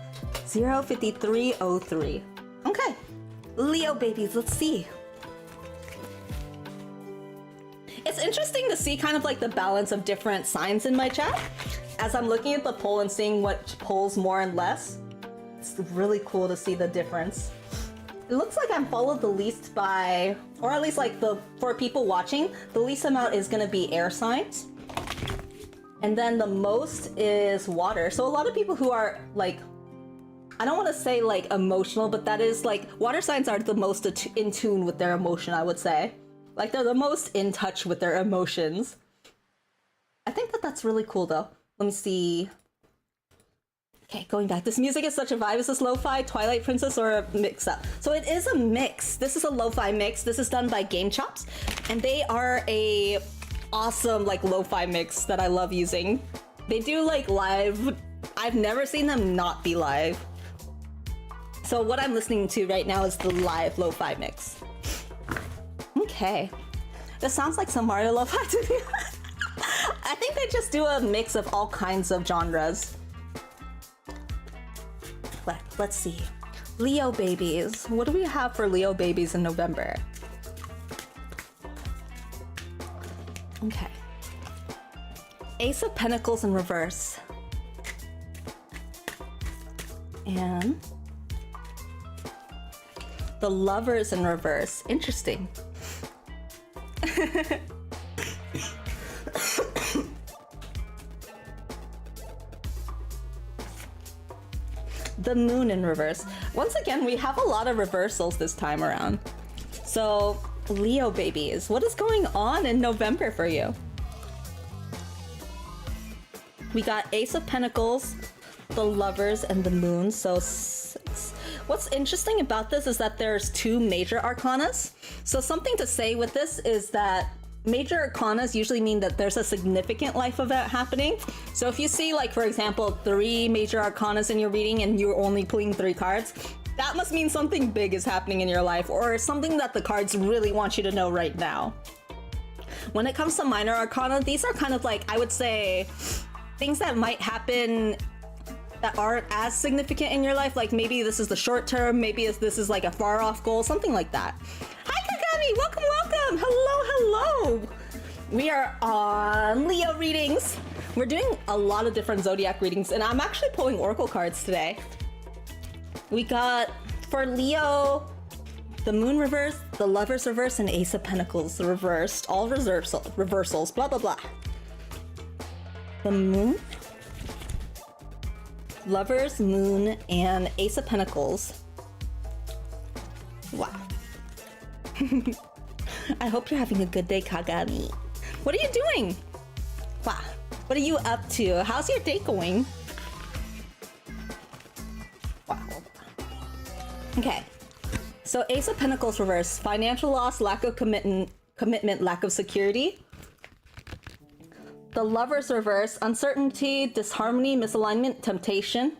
05303. Okay, Leo babies, let's see. It's interesting to see kind of like the balance of different signs in my chat. As I'm looking at the poll and seeing what polls more and less, it's really cool to see the difference. It looks like I'm followed the least by, or at least like for people watching, the least amount is gonna be air signs. And then the most is water. So a lot of people who are like, I don't want to say like emotional, but that is like, water signs are the most in tune with their emotion, I would say. Like they're the most in touch with their emotions. I think that that's really cool though. Let me see. Okay, going back. This music is such a vibe. Is this lo-fi, Twilight Princess, or a mix-up? So it is a mix. This is a lo-fi mix. This is done by Game Chops, and they are a awesome like lo-fi mix that I love using. They do like live. I've never seen them not be live. So what I'm listening to right now is the live lo-fi mix. Okay. This sounds like some Mario lo-fi to me. I think they just do a mix of all kinds of genres. Let's see. Leo babies. What do we have for Leo babies in November? Okay. Ace of Pentacles in reverse. And the Lovers in reverse. Interesting. The Moon in reverse. Once again, we have a lot of reversals this time around. So Leo babies, what is going on in November for you? We got Ace of Pentacles, the Lovers, and the Moon. So what's interesting about this is that there's two major arcanas. So something to say with this is that major arcanas usually mean that there's a significant life event happening. So if you see, like, for example, 3 major arcanas in your reading and you're only pulling 3 cards, that must mean something big is happening in your life, or something that the cards really want you to know right now. When it comes to minor arcana, these are kind of like, I would say, things that might happen that aren't as significant in your life. Like maybe this is the short term, maybe this is like a far off goal, something like that. Hi Kagami, welcome, welcome. Hello, hello. We are on Leo readings. We're doing a lot of different zodiac readings, and I'm actually pulling oracle cards today. We got, for Leo, the Moon reverse, the Lovers reverse, and Ace of Pentacles reversed. All reversals, blah, blah, blah. The Moon, Lovers, Moon, and Ace of Pentacles. Wow. I hope you're having a good day, Kagami. What are you doing? Wow. What are you up to? How's your day going? Wow. Okay. So Ace of Pentacles reverse. Financial loss, lack of commitment, lack of security. The Lovers reverse. Uncertainty, disharmony, misalignment, temptation.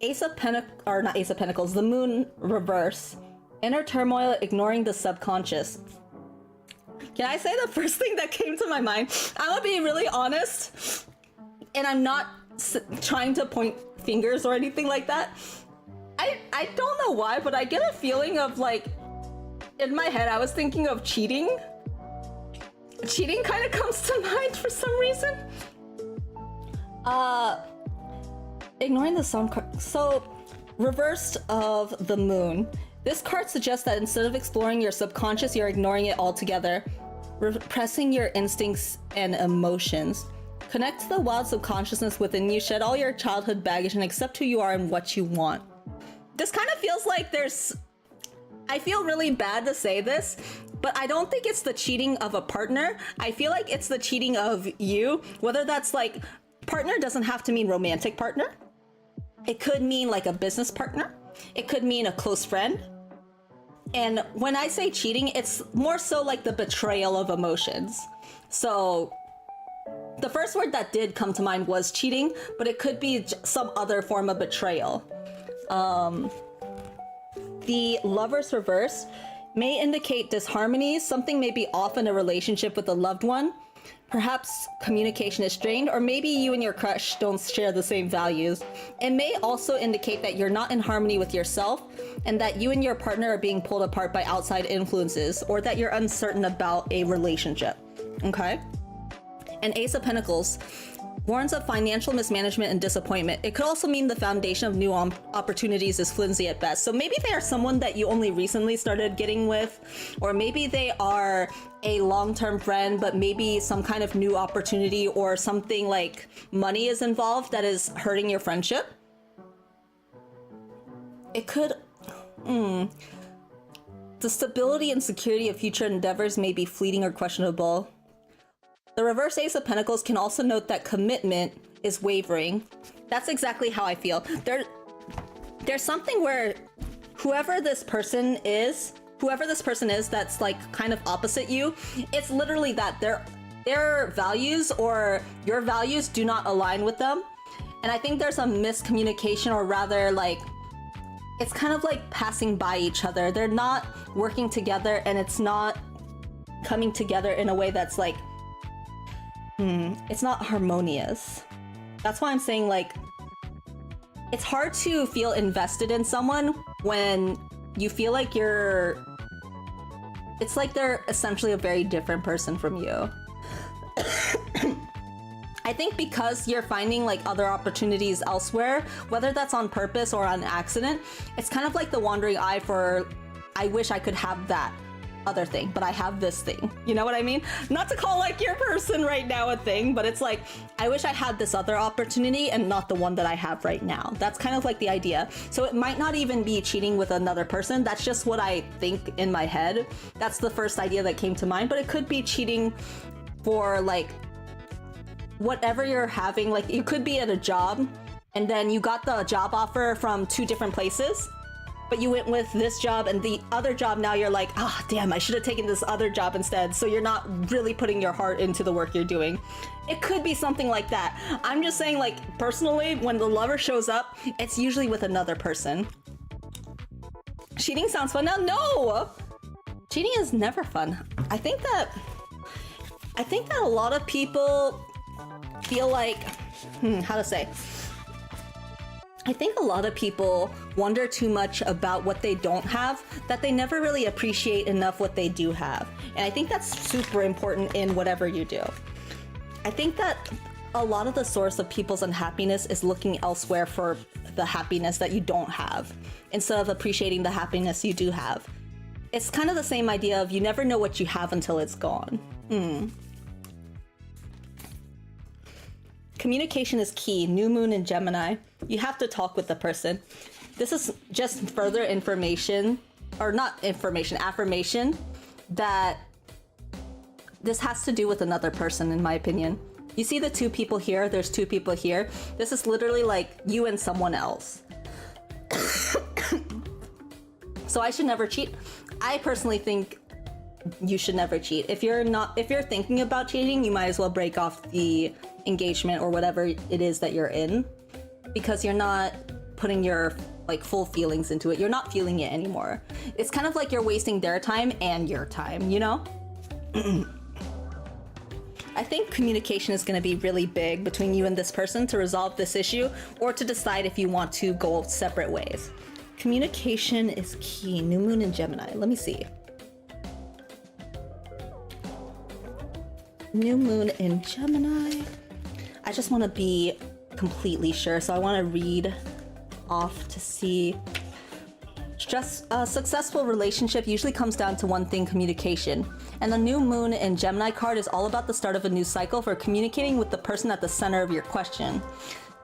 Ace of Pentacles, or not Ace of Pentacles, the Moon reverse. Inner turmoil, ignoring the subconscious. Can I say the first thing that came to my mind? I'm gonna be really honest, and I'm not trying to point fingers or anything like that. I don't know why, but I get a feeling of, like, in my head, I was thinking of cheating. Cheating kind of comes to mind for some reason. Ignoring the sun card. So, reversed of the Moon. This card suggests that instead of exploring your subconscious, you're ignoring it altogether, repressing your instincts and emotions. Connect to the wild subconsciousness within you, shed all your childhood baggage, and accept who you are and what you want. This kind of feels like there's... I feel really bad to say this, but I don't think it's the cheating of a partner. I feel like it's the cheating of you, whether that's like... Partner doesn't have to mean romantic partner. It could mean like a business partner. It could mean a close friend. And when I say cheating, it's more so like the betrayal of emotions. So the first word that did come to mind was cheating, but it could be some other form of betrayal. The Lovers reverse may indicate disharmony. Something may be off in a relationship with a loved one. Perhaps communication is strained, or maybe you and your crush don't share the same values. It may also indicate that you're not in harmony with yourself, and that you and your partner are being pulled apart by outside influences, or that you're uncertain about a relationship. Okay? And Ace of Pentacles warns of financial mismanagement and disappointment. It could also mean the foundation of new opportunities is flimsy at best. So maybe they are someone that you only recently started getting with, or maybe they are a long-term friend, but maybe some kind of new opportunity or something like money is involved that is hurting your friendship. It could... The stability and security of future endeavors may be fleeting or questionable. The reverse Ace of Pentacles can also note that commitment is wavering. That's exactly how I feel. There's something where whoever this person is that's like kind of opposite you, it's literally that their values or your values do not align with them. And I think there's a miscommunication, or rather like it's kind of like passing by each other. They're not working together, and it's not coming together in a way that's like it's not harmonious. That's why I'm saying, like, it's hard to feel invested in someone when you feel like it's like they're essentially a very different person from you. I think because you're finding like other opportunities elsewhere, whether that's on purpose or on accident, it's kind of like the wandering eye for, I wish I could have that. other thing, but I have this thing. You know what I mean? Not to call like your person right now a thing, but it's like, I wish I had this other opportunity and not the one that I have right now. That's kind of like the idea. So it might not even be cheating with another person. That's just what I think in my head. That's the first idea that came to mind, but it could be cheating for like whatever you're having. Like you could be at a job and then you got the job offer from 2 different places, but you went with this job and the other job, now you're like, ah, damn, I should have taken this other job instead. So you're not really putting your heart into the work you're doing. It could be something like that. I'm just saying, like, personally, when the lover shows up, it's usually with another person. Cheating sounds fun. Now, no! Cheating is never fun. I think that a lot of people feel like, how to say? I think a lot of people wonder too much about what they don't have, that they never really appreciate enough what they do have. And I think that's super important in whatever you do. I think that a lot of the source of people's unhappiness is looking elsewhere for the happiness that you don't have, instead of appreciating the happiness you do have. It's kind of the same idea of you never know what you have until it's gone. Communication is key. New moon in Gemini. You have to talk with the person. This is just further information, or not information, affirmation, that this has to do with another person, in my opinion. You see the 2 people here? There's 2 people here. This is literally like you and someone else. So I should never cheat. I personally think you should never cheat. If you're thinking about cheating, you might as well break off the engagement or whatever it is that you're in, because you're not putting your like full feelings into it. You're not feeling it anymore. It's kind of like you're wasting their time and your time, you know? I think communication is going to be really big between you and this person to resolve this issue, or to decide if you want to go separate ways. Communication is key. New moon in Gemini. Let me see. New moon in Gemini. I just want to be completely sure, so I want to read off to see. Just a successful relationship usually comes down to one thing: communication. And the new moon in Gemini card is all about the start of a new cycle for communicating with the person at the center of your question.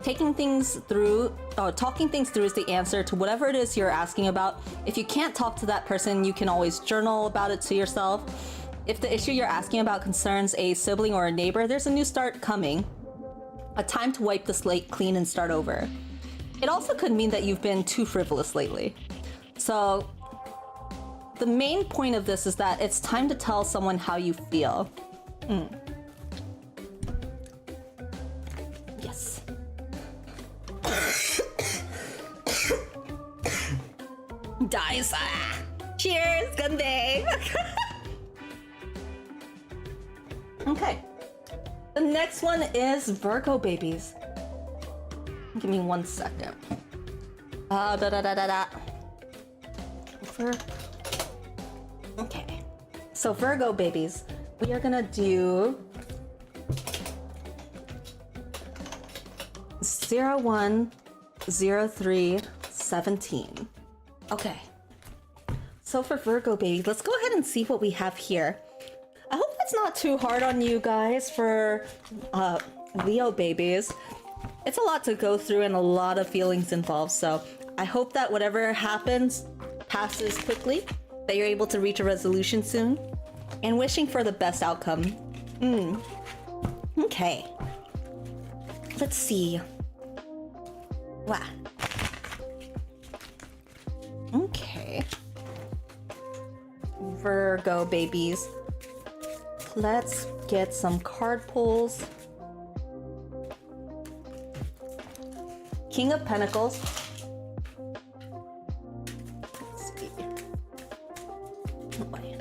Talking things through is the answer to whatever it is you're asking about. If you can't talk to that person, you can always journal about it to yourself. If the issue you're asking about concerns a sibling or a neighbor, there's a new start coming. A time to wipe the slate clean and start over. It also could mean that you've been too frivolous lately. So the main point of this is that it's time to tell someone how you feel. Yes. Dice. Cheers, good day. Okay. The next one is Virgo babies. Give me 1 second. Okay. So Virgo babies, we are gonna do 010317. Okay. So for Virgo babies, let's go ahead and see what we have here. I hope that's not too hard on you guys for Leo babies. It's a lot to go through and a lot of feelings involved, so I hope that whatever happens passes quickly, that you're able to reach a resolution soon, and wishing for the best outcome. Okay. Let's see. Wow. Okay. Virgo babies. Let's get some card pulls. King of Pentacles. Let's see. Oh boy.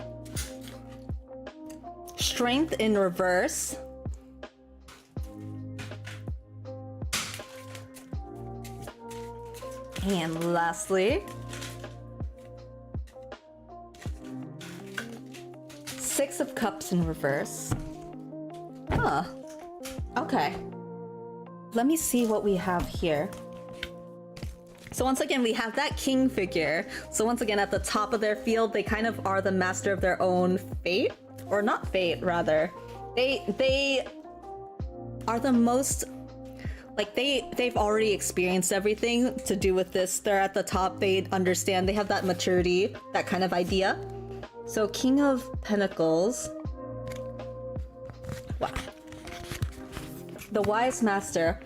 Strength in reverse. And lastly, Six of Cups in reverse. Huh. Okay. Let me see what we have here. So once again, we have that king figure. So once again, at the top of their field, they kind of are the master of their own fate, or not fate, rather. They are the most, like, they've already experienced everything to do with this. They're at the top, they understand, they have that maturity, that kind of idea. So King of Pentacles. Wow. The Wise Master.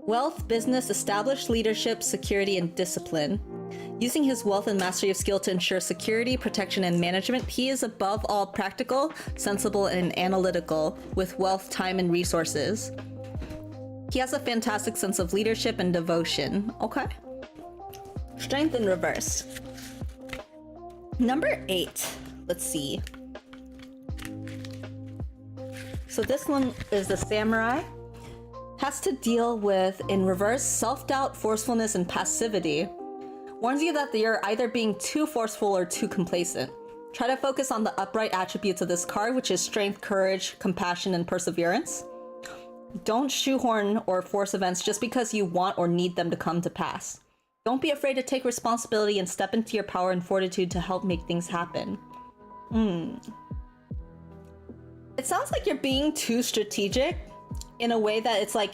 Wealth, business, established leadership, security, and discipline. Using his wealth and mastery of skill to ensure security, protection, and management, he is above all practical, sensible, and analytical, with wealth, time, and resources. He has a fantastic sense of leadership and devotion. Okay. Strength in reverse. Number 8. Let's see. So this one is the Samurai. Has to deal with, in reverse, self-doubt, forcefulness, and passivity. Warns you that you're either being too forceful or too complacent. Try to focus on the upright attributes of this card, which is strength, courage, compassion, and perseverance. Don't shoehorn or force events just because you want or need them to come to pass. Don't be afraid to take responsibility and step into your power and fortitude to help make things happen. It sounds like you're being too strategic in a way that it's like,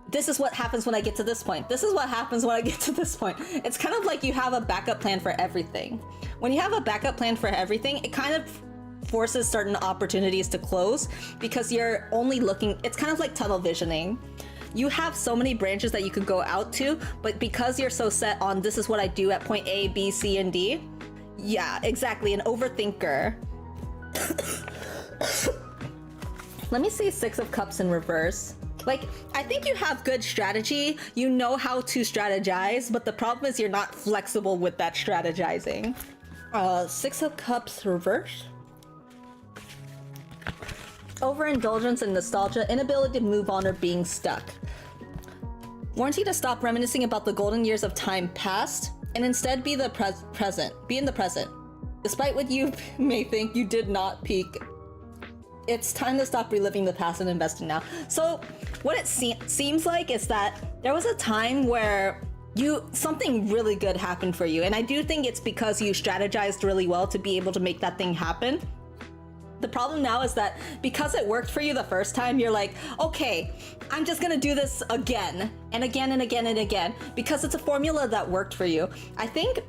this is what happens when I get to this point. This is what happens when I get to this point. It's kind of like you have a backup plan for everything. When you have a backup plan for everything, it kind of forces certain opportunities to close because you're only looking, it's kind of like tunnel visioning. You have so many branches that you could go out to, but because you're so set on this is what I do at point A, B, C, and D. Yeah, exactly, an overthinker. Let me see 6 of Cups in reverse. Like, I think you have good strategy. You know how to strategize, but the problem is you're not flexible with that strategizing. 6 of Cups reverse. Overindulgence and nostalgia, inability to move on or being stuck. Warns you to stop reminiscing about the golden years of time past and instead be the present. Be in the present. Despite what you may think, you did not peak. It's time to stop reliving the past and investing now. So what it seems like is that there was a time where something really good happened for you. And I do think it's because you strategized really well to be able to make that thing happen. The problem now is that because it worked for you the first time, you're like, okay, I'm just gonna do this again and again and again and again because it's a formula that worked for you. I think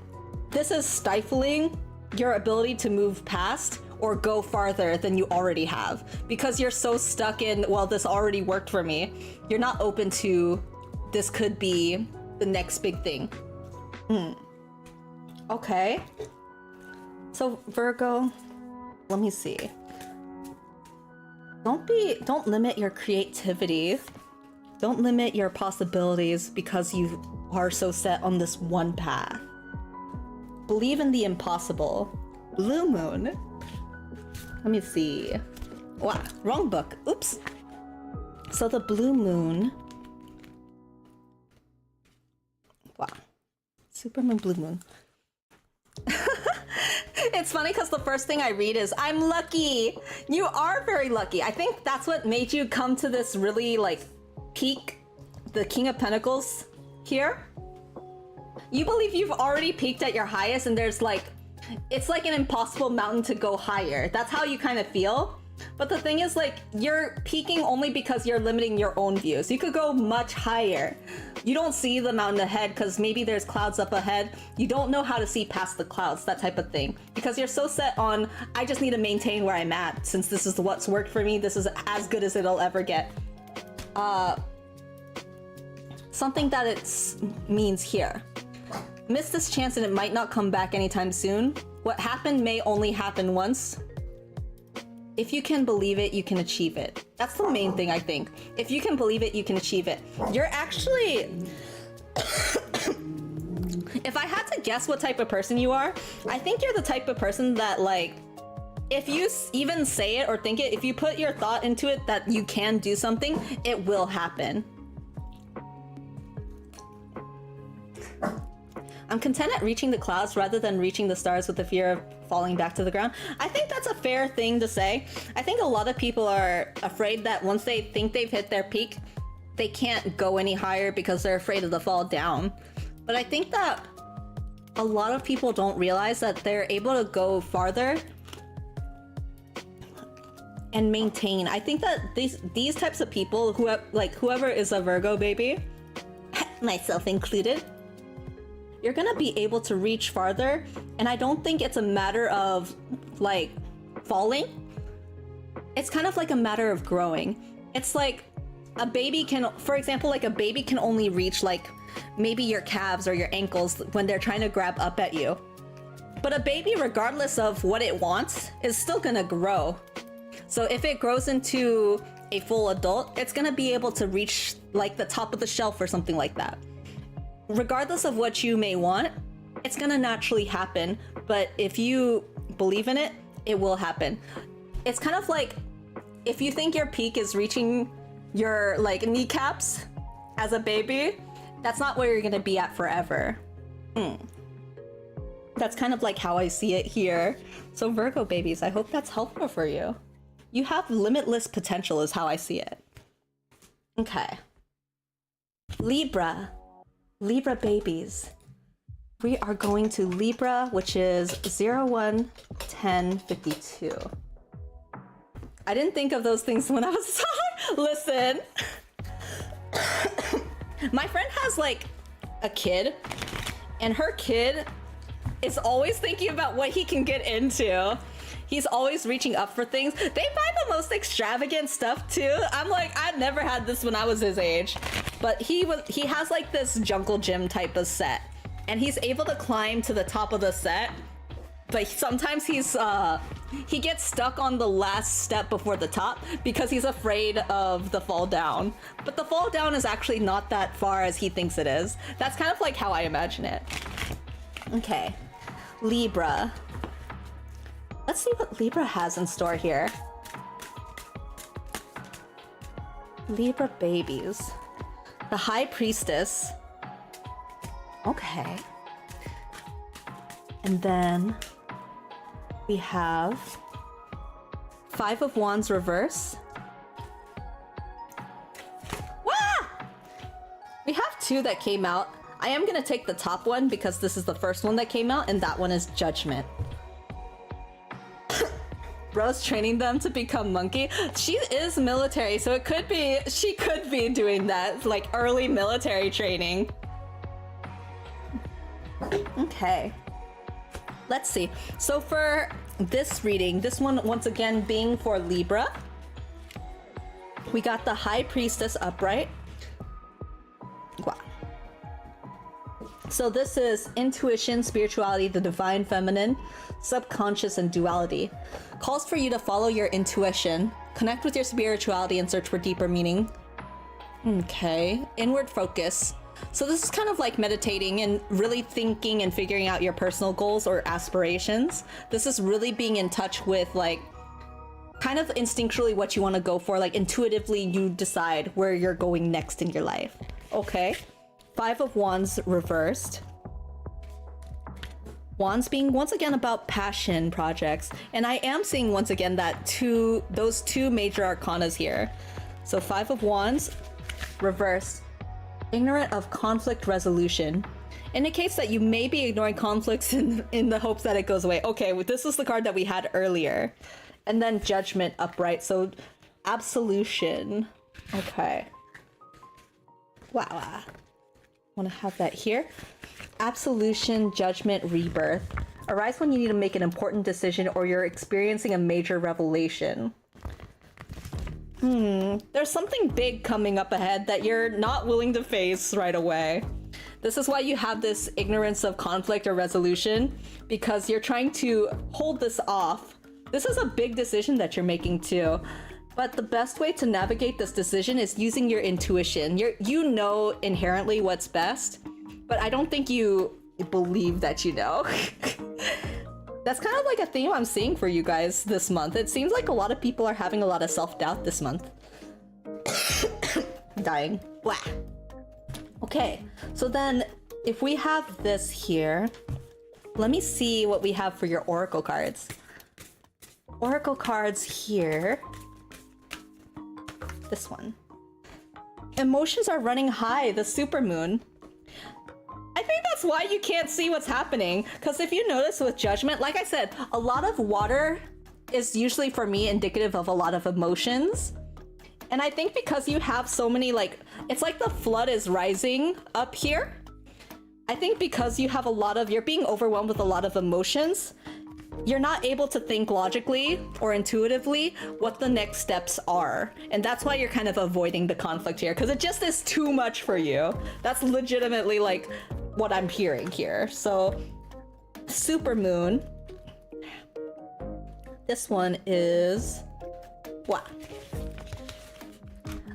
this is stifling your ability to move past or go farther than you already have because you're so stuck in, well, this already worked for me. You're not open to, this could be the next big thing. Okay. So Virgo, let me see. Don't limit your creativity. Don't limit your possibilities because you are so set on this one path. Believe in the impossible. Blue Moon. Let me see. Wow, wrong book. Oops. So the Blue Moon. Wow. Supermoon, Blue Moon. It's funny because the first thing I read is, I'm lucky. You are very lucky. I think that's what made you come to this really like peak, the King of Pentacles here. You believe you've already peaked at your highest and there's like, it's like an impossible mountain to go higher. That's how you kind of feel. But the thing is, like, you're peaking only because you're limiting your own views. You could go much higher. You don't see the mountain ahead because maybe there's clouds up ahead. You don't know how to see past the clouds, that type of thing. Because you're so set on, I just need to maintain where I'm at. Since this is what's worked for me, this is as good as it'll ever get. Something that it means here. Miss this chance and it might not come back anytime soon. What happened may only happen once. If you can believe it, you can achieve it. That's the main thing, I think. If you can believe it, you can achieve it. You're actually... If I had to guess what type of person you are, I think you're the type of person that, like, if you even say it or think it, if you put your thought into it that you can do something, it will happen. I'm content at reaching the clouds rather than reaching the stars with the fear of falling back to the ground. I think that's a fair thing to say. I think a lot of people are afraid that once they think they've hit their peak, they can't go any higher because they're afraid of the fall down. But I think that a lot of people don't realize that they're able to go farther and maintain. I think that these types of people, whoever is a Virgo baby, myself included, you're gonna be able to reach farther. And I don't think it's a matter of like falling. It's kind of like a matter of growing. It's like a baby can, for example, like a baby can only reach like maybe your calves or your ankles when they're trying to grab up at you. But a baby, regardless of what it wants, is still gonna grow. So if it grows into a full adult, it's gonna be able to reach like the top of the shelf or something like that. Regardless of what you may want, it's gonna naturally happen. But if you believe in it, it will happen. It's kind of like if you think your peak is reaching your like kneecaps as a baby, that's not where you're gonna be at forever. That's kind of like how I see it here. So Virgo babies, I hope that's helpful for you. You have limitless potential is how I see it. Okay. Libra babies. We are going to Libra, which is 01 10 52. I didn't think of those things when I was listen. My friend has like a kid, and her kid is always thinking about what he can get into. He's always reaching up for things. They buy the most extravagant stuff too. I'm like, I never had this when I was his age, but he has like this jungle gym type of set, and he's able to climb to the top of the set. But sometimes he gets stuck on the last step before the top because he's afraid of the fall down. But the fall down is actually not that far as he thinks it is. That's kind of like how I imagine it. Okay, Libra. Let's see what Libra has in store here. Libra babies. The High Priestess. Okay. And then we have Five of Wands reverse. Wah! We have two that came out. I am gonna take the top one because this is the first one that came out, and that one is Judgment. Bro's training them to become monkey. She is military, so it could be, she could be doing that, like early military training. Okay. Let's see. So for this reading, this one once again being for Libra, we got the High Priestess upright. Wow. So this is intuition, spirituality, the divine feminine, subconscious, and duality. Calls for you to follow your intuition, connect with your spirituality, and search for deeper meaning. Okay. Inward focus. So this is kind of like meditating and really thinking and figuring out your personal goals or aspirations. This is really being in touch with like kind of instinctually what you want to go for. Like intuitively you decide where you're going next in your life. Okay. Five of Wands reversed. Wands being once again about passion projects. And I am seeing once again that those two major arcanas here. So Five of Wands reversed. Ignorant of conflict resolution. Indicates that you may be ignoring conflicts in the hopes that it goes away. Okay, well, this is the card that we had earlier. And then Judgment upright. So absolution. Okay. Wow. I want to have that here. Absolution, Judgment, rebirth. Arise when you need to make an important decision or you're experiencing a major revelation. There's something big coming up ahead that you're not willing to face right away. This is why you have this ignorance of conflict or resolution, because you're trying to hold this off. This is a big decision that you're making too. But the best way to navigate this decision is using your intuition. You know inherently what's best, but I don't think you believe that you know. That's kind of like a theme I'm seeing for you guys this month. It seems like a lot of people are having a lot of self-doubt this month. Dying. Blah. Okay, so then if we have this here, let me see what we have for your oracle cards. Oracle cards here. This one. Emotions are running high, the supermoon. I think is why you can't see what's happening. Because if you notice with Judgment, like I said, a lot of water is usually for me indicative of a lot of emotions. And I think because you have so many, like, it's like the flood is rising up here. I think because you have you're being overwhelmed with a lot of emotions, you're not able to think logically or intuitively what the next steps are. And that's why you're kind of avoiding the conflict here, because it just is too much for you. That's legitimately like what I'm hearing here. So, super moon. This one is, wow.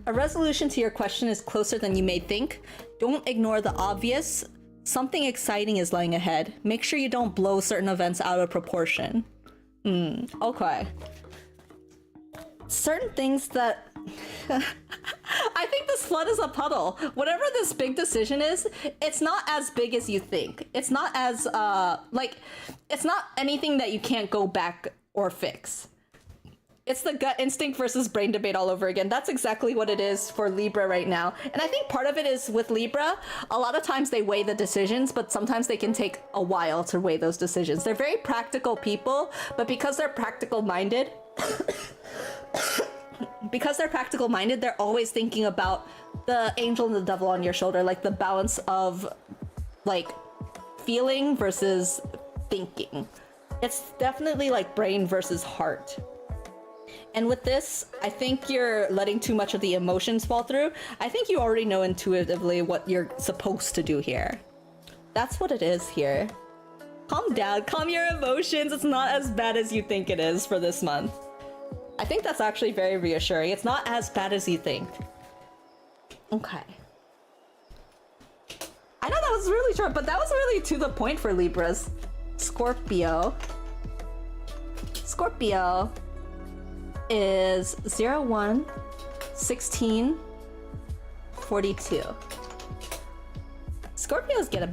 A resolution to your question is closer than you may think. Don't ignore the obvious. Something exciting is lying ahead. Make sure you don't blow certain events out of proportion. Okay. Certain things that... I think this flood is a puddle. Whatever this big decision is, it's not as big as you think. It's not as, it's not anything that you can't go back or fix. It's the gut instinct versus brain debate all over again. That's exactly what it is for Libra right now. And I think part of it is with Libra, a lot of times they weigh the decisions, but sometimes they can take a while to weigh those decisions. They're very practical people, but because they're practical minded, they're always thinking about the angel and the devil on your shoulder, like the balance of like feeling versus thinking. It's definitely like brain versus heart. And with this, I think you're letting too much of the emotions fall through. I think you already know intuitively what you're supposed to do here. That's what it is here. Calm down, calm your emotions. It's not as bad as you think it is for this month. I think that's actually very reassuring. It's not as bad as you think. Okay. I know that was really short, but that was really to the point for Libras. Scorpio. Scorpio is 01 16 42. Scorpios get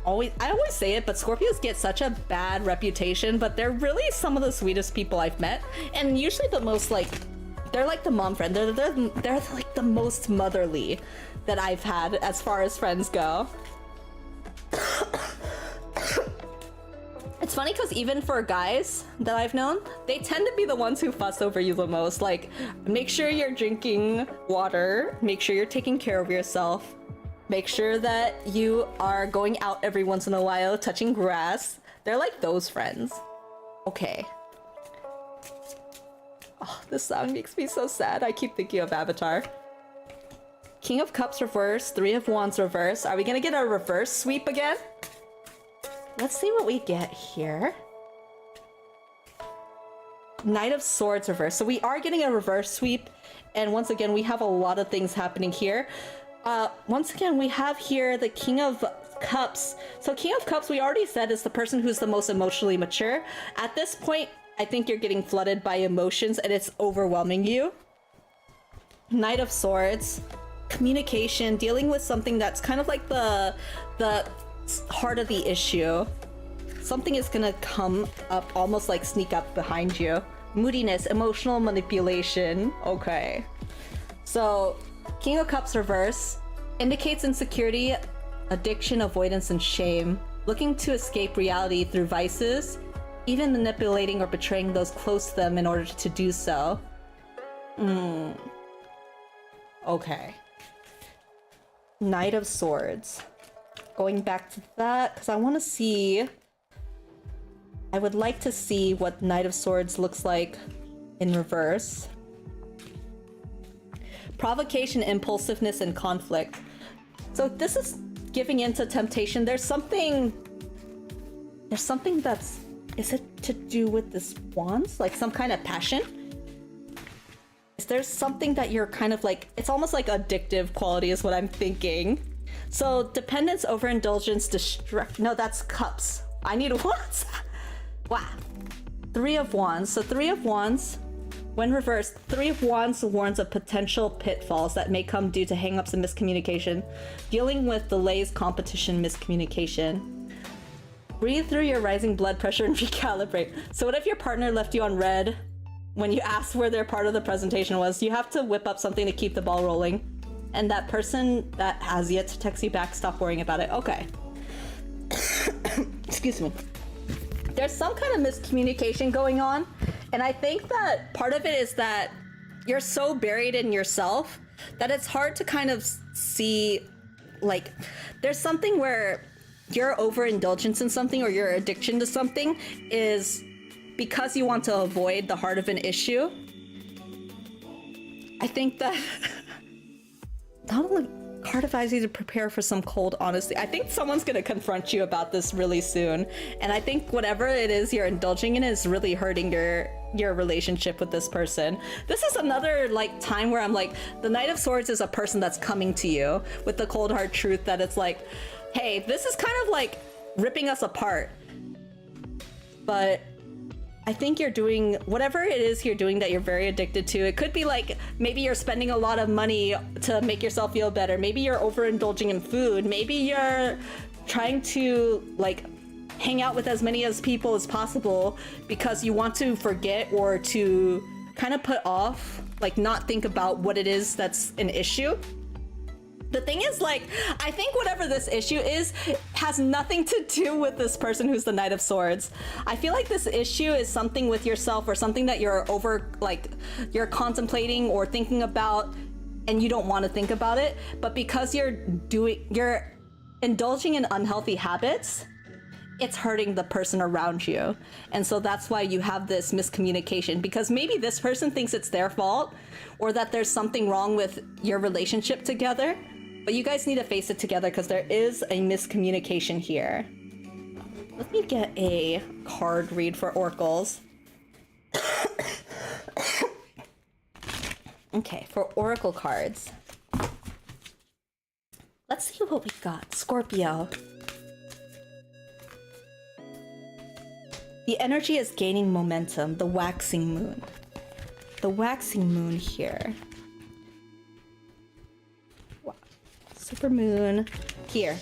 I always say it, but Scorpios get such a bad reputation, but they're really some of the sweetest people I've met, and usually the most like, they're like the mom friend. They're like the most motherly that I've had as far as friends go. It's funny because even for guys that I've known, they tend to be the ones who fuss over you the most. Like, make sure you're drinking water, make sure you're taking care of yourself, make sure that you are going out every once in a while, touching grass. They're like those friends. Okay. Oh, this song makes me so sad. I keep thinking of Avatar. King of Cups reverse, Three of Wands reverse. Are we gonna get a reverse sweep again? Let's see what we get here. Knight of Swords reverse. So we are getting a reverse sweep. And once again, we have a lot of things happening here. Once again, we have here the King of Cups. So King of Cups, we already said, is the person who's the most emotionally mature. At this point, I think you're getting flooded by emotions and it's overwhelming you. Knight of Swords. Communication, dealing with something that's kind of like the heart of the issue. Something is gonna come up, almost like sneak up behind you. Moodiness, emotional manipulation. Okay. So, King of Cups reverse indicates insecurity, addiction, avoidance, and shame. Looking to escape reality through vices, even manipulating or betraying those close to them in order to do so. Okay. Knight of Swords. Going back to that, because I want to see... I would like to see what Knight of Swords looks like in reverse. Provocation, impulsiveness, and conflict. So this is giving into temptation. There's something that's... Is it to do with this wands? Like some kind of passion? Is there something that you're kind of like... It's almost like addictive quality is what I'm thinking. So dependence, overindulgence, no, that's cups. I need wands. Wow. Three of Wands. So Three of Wands, when reversed, Three of Wands warns of potential pitfalls that may come due to hangups and miscommunication. Dealing with delays, competition, miscommunication. Breathe through your rising blood pressure and recalibrate. So what if your partner left you on red when you asked where their part of the presentation was? You have to whip up something to keep the ball rolling. And that person that has yet to text you back, stop worrying about it. Okay. excuse me, there's some kind of miscommunication going on. And I think that part of it is that you're so buried in yourself that it's hard to kind of see, like, there's something where your overindulgence in something or your addiction to something is because you want to avoid the heart of an issue. I think that not only card advises you to prepare for some cold honesty. I think someone's going to confront you about this really soon. And I think whatever it is you're indulging in is really hurting your relationship with this person. This is another like time where I'm like, the Knight of Swords is a person that's coming to you with the cold hard truth that it's like, hey, this is kind of like ripping us apart. But I think you're doing whatever it is you're doing that you're very addicted to. It could be like, maybe you're spending a lot of money to make yourself feel better. Maybe you're overindulging in food. Maybe you're trying to like hang out with as many as people as possible because you want to forget or to kind of put off, like not think about what it is that's an issue. The thing is, like, I think whatever this issue is has nothing to do with this person who's the Knight of Swords. I feel like this issue is something with yourself or something that you're you're contemplating or thinking about and you don't want to think about it. But because you're indulging in unhealthy habits, it's hurting the person around you. And so that's why you have this miscommunication, because maybe this person thinks it's their fault or that there's something wrong with your relationship together. But you guys need to face it together because there is a miscommunication here. Let me get a card read for oracles. Okay, for oracle cards. Let's see what we got. Scorpio. The energy is gaining momentum. The waxing moon. The waxing moon here. Super moon here.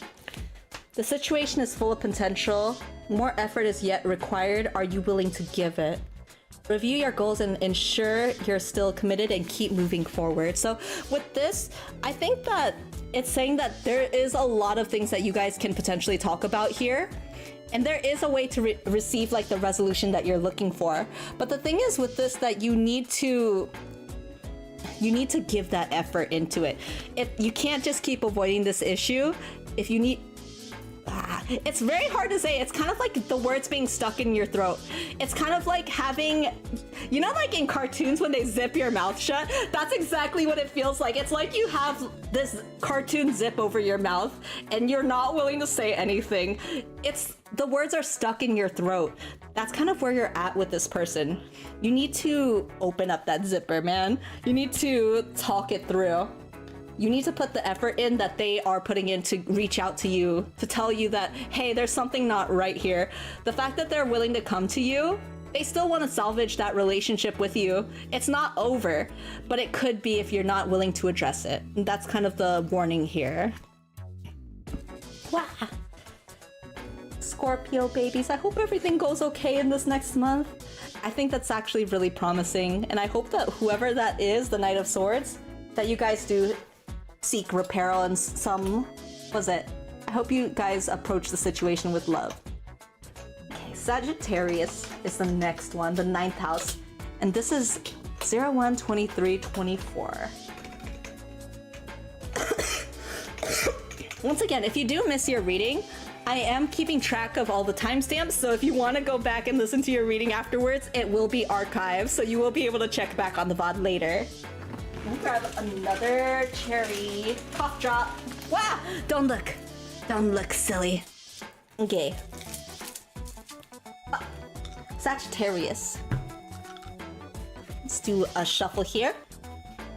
The situation is full of potential. More effort is yet required. Are you willing to give it? Review your goals and ensure you're still committed and keep moving forward. So with this, I think that it's saying that there is a lot of things that you guys can potentially talk about here. And there is a way to receive like the resolution that you're looking for. But the thing is with this, that you need to give that effort into it. If you can't just keep avoiding this issue, if you need, it's very hard to say. It's kind of like the words being stuck in your throat. It's kind of like having, you know, like in cartoons when they zip your mouth shut? That's exactly what it feels like. It's like you have this cartoon zip over your mouth and you're not willing to say anything. It's, the words are stuck in your throat. That's kind of where you're at with this person. You need to open up that zipper, man. You need to talk it through. You need to put the effort in that they are putting in to reach out to you, to tell you that, hey, there's something not right here. The fact that they're willing to come to you, they still want to salvage that relationship with you. It's not over, but it could be if you're not willing to address it. And that's kind of the warning here. Wow. Scorpio babies, I hope everything goes okay in this next month. I think that's actually really promising. And I hope that whoever that is, the Knight of Swords, that you guys do seek repair on some, I hope you guys approach the situation with love. Okay, Sagittarius is the next one, the 9th house. And this is 01, 23, 24. Once again, if you do miss your reading, I am keeping track of all the timestamps, so if you want to go back and listen to your reading afterwards, it will be archived, so you will be able to check back on the VOD later. Let me grab another cherry cough drop. Wow! Don't look. Don't look silly. Okay. Sagittarius. Let's do a shuffle here.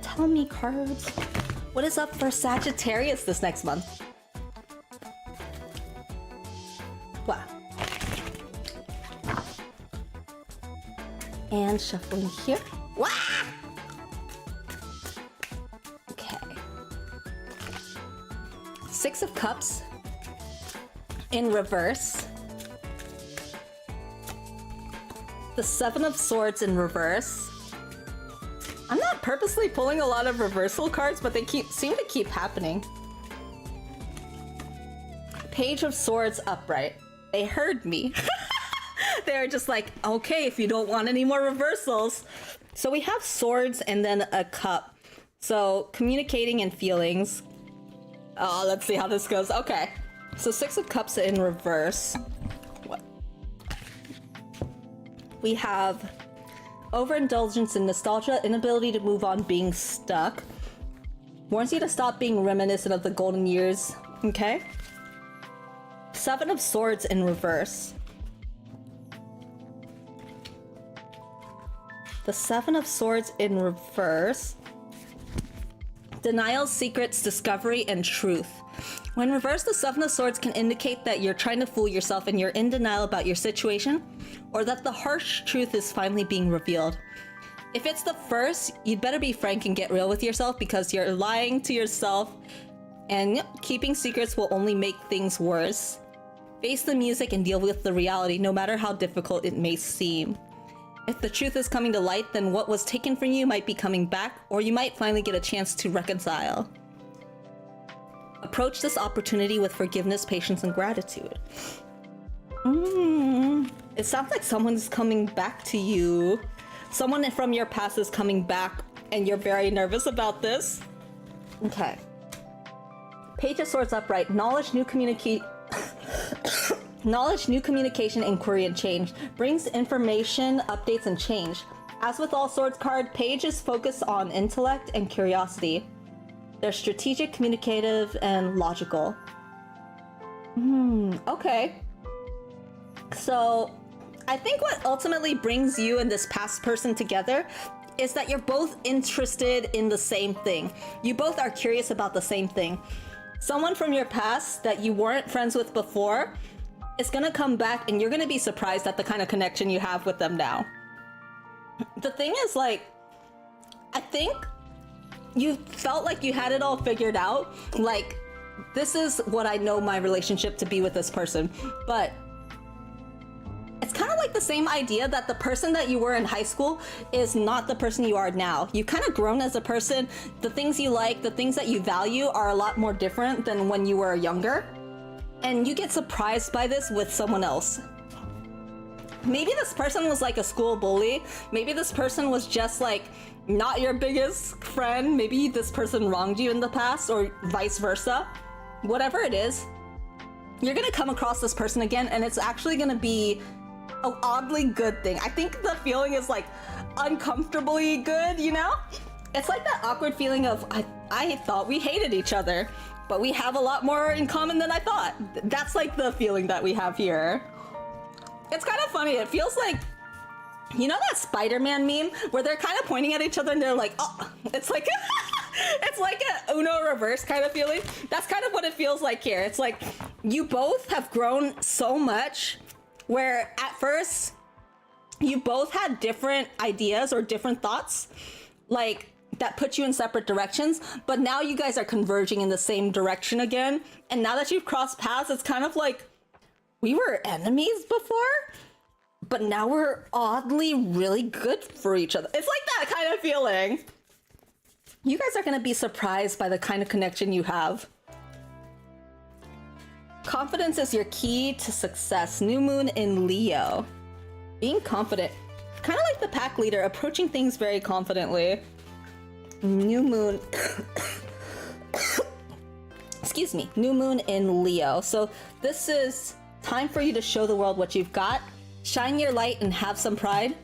Tell me, cards. What is up for Sagittarius this next month? Wow. And shuffling here. Wow! Okay. 6 of Cups in reverse. The 7 of Swords in reverse. I'm not purposely pulling a lot of reversal cards, but they seem to keep happening. Page of Swords upright. They heard me. They're just like, okay, if you don't want any more reversals. So we have swords and then a cup. So communicating and feelings. Oh, let's see how this goes. Okay. So 6 of Cups in reverse. What? We have overindulgence and nostalgia, inability to move on, being stuck. Warns you to stop being reminiscent of the golden years. Okay. 7 of Swords in reverse. The 7 of Swords in reverse. Denial, secrets, discovery, and truth. When reversed, the 7 of Swords can indicate that you're trying to fool yourself and you're in denial about your situation, or that the harsh truth is finally being revealed. If it's the first, you'd better be frank and get real with yourself, because you're lying to yourself, and keeping secrets will only make things worse. Face the music and deal with the reality, no matter how difficult it may seem. If the truth is coming to light, then what was taken from you might be coming back, or you might finally get a chance to reconcile. Approach this opportunity with forgiveness, patience, and gratitude. It sounds like someone's coming back to you. Someone from your past is coming back, and you're very nervous about this. Okay. Page of Swords upright. Knowledge, new communication, inquiry, and change. Brings information, updates, and change. As with all Swords card, pages focus on intellect and curiosity. They're strategic, communicative, and logical. Okay. So, I think what ultimately brings you and this past person together is that you're both interested in the same thing. You both are curious about the same thing. Someone from your past that you weren't friends with before is gonna come back, and you're gonna be surprised at the kind of connection you have with them now. The thing is, like, I think you felt like you had it all figured out. Like, this is what I know my relationship to be with this person. But it's kind of like the same idea that the person that you were in high school is not the person you are now. You've kind of grown as a person. The things you like, the things that you value are a lot more different than when you were younger. And you get surprised by this with someone else. Maybe this person was like a school bully. Maybe this person was just like not your biggest friend. Maybe this person wronged you in the past, or vice versa. Whatever it is, you're gonna come across this person again, and it's actually gonna be an oddly good thing. I think the feeling is like uncomfortably good, you know? It's like that awkward feeling of, I thought we hated each other, but we have a lot more in common than I thought. That's like the feeling that we have here. It's kind of funny. It feels like, you know that Spider-Man meme where they're kind of pointing at each other and they're like, oh, it's like, it's like a Uno reverse kind of feeling. That's kind of what it feels like here. It's like you both have grown so much, where at first you both had different ideas or different thoughts, like that put you in separate directions, but now you guys are converging in the same direction again. And now that you've crossed paths, it's kind of like we were enemies before, but now we're oddly really good for each other. It's like that kind of feeling. You guys are going to be surprised by the kind of connection you have. Confidence is your key to success. New moon in Leo. Being confident. Kind of like the pack leader, approaching things very confidently. New moon. Excuse me. New moon in Leo. So this is time for you to show the world what you've got. Shine your light and have some pride.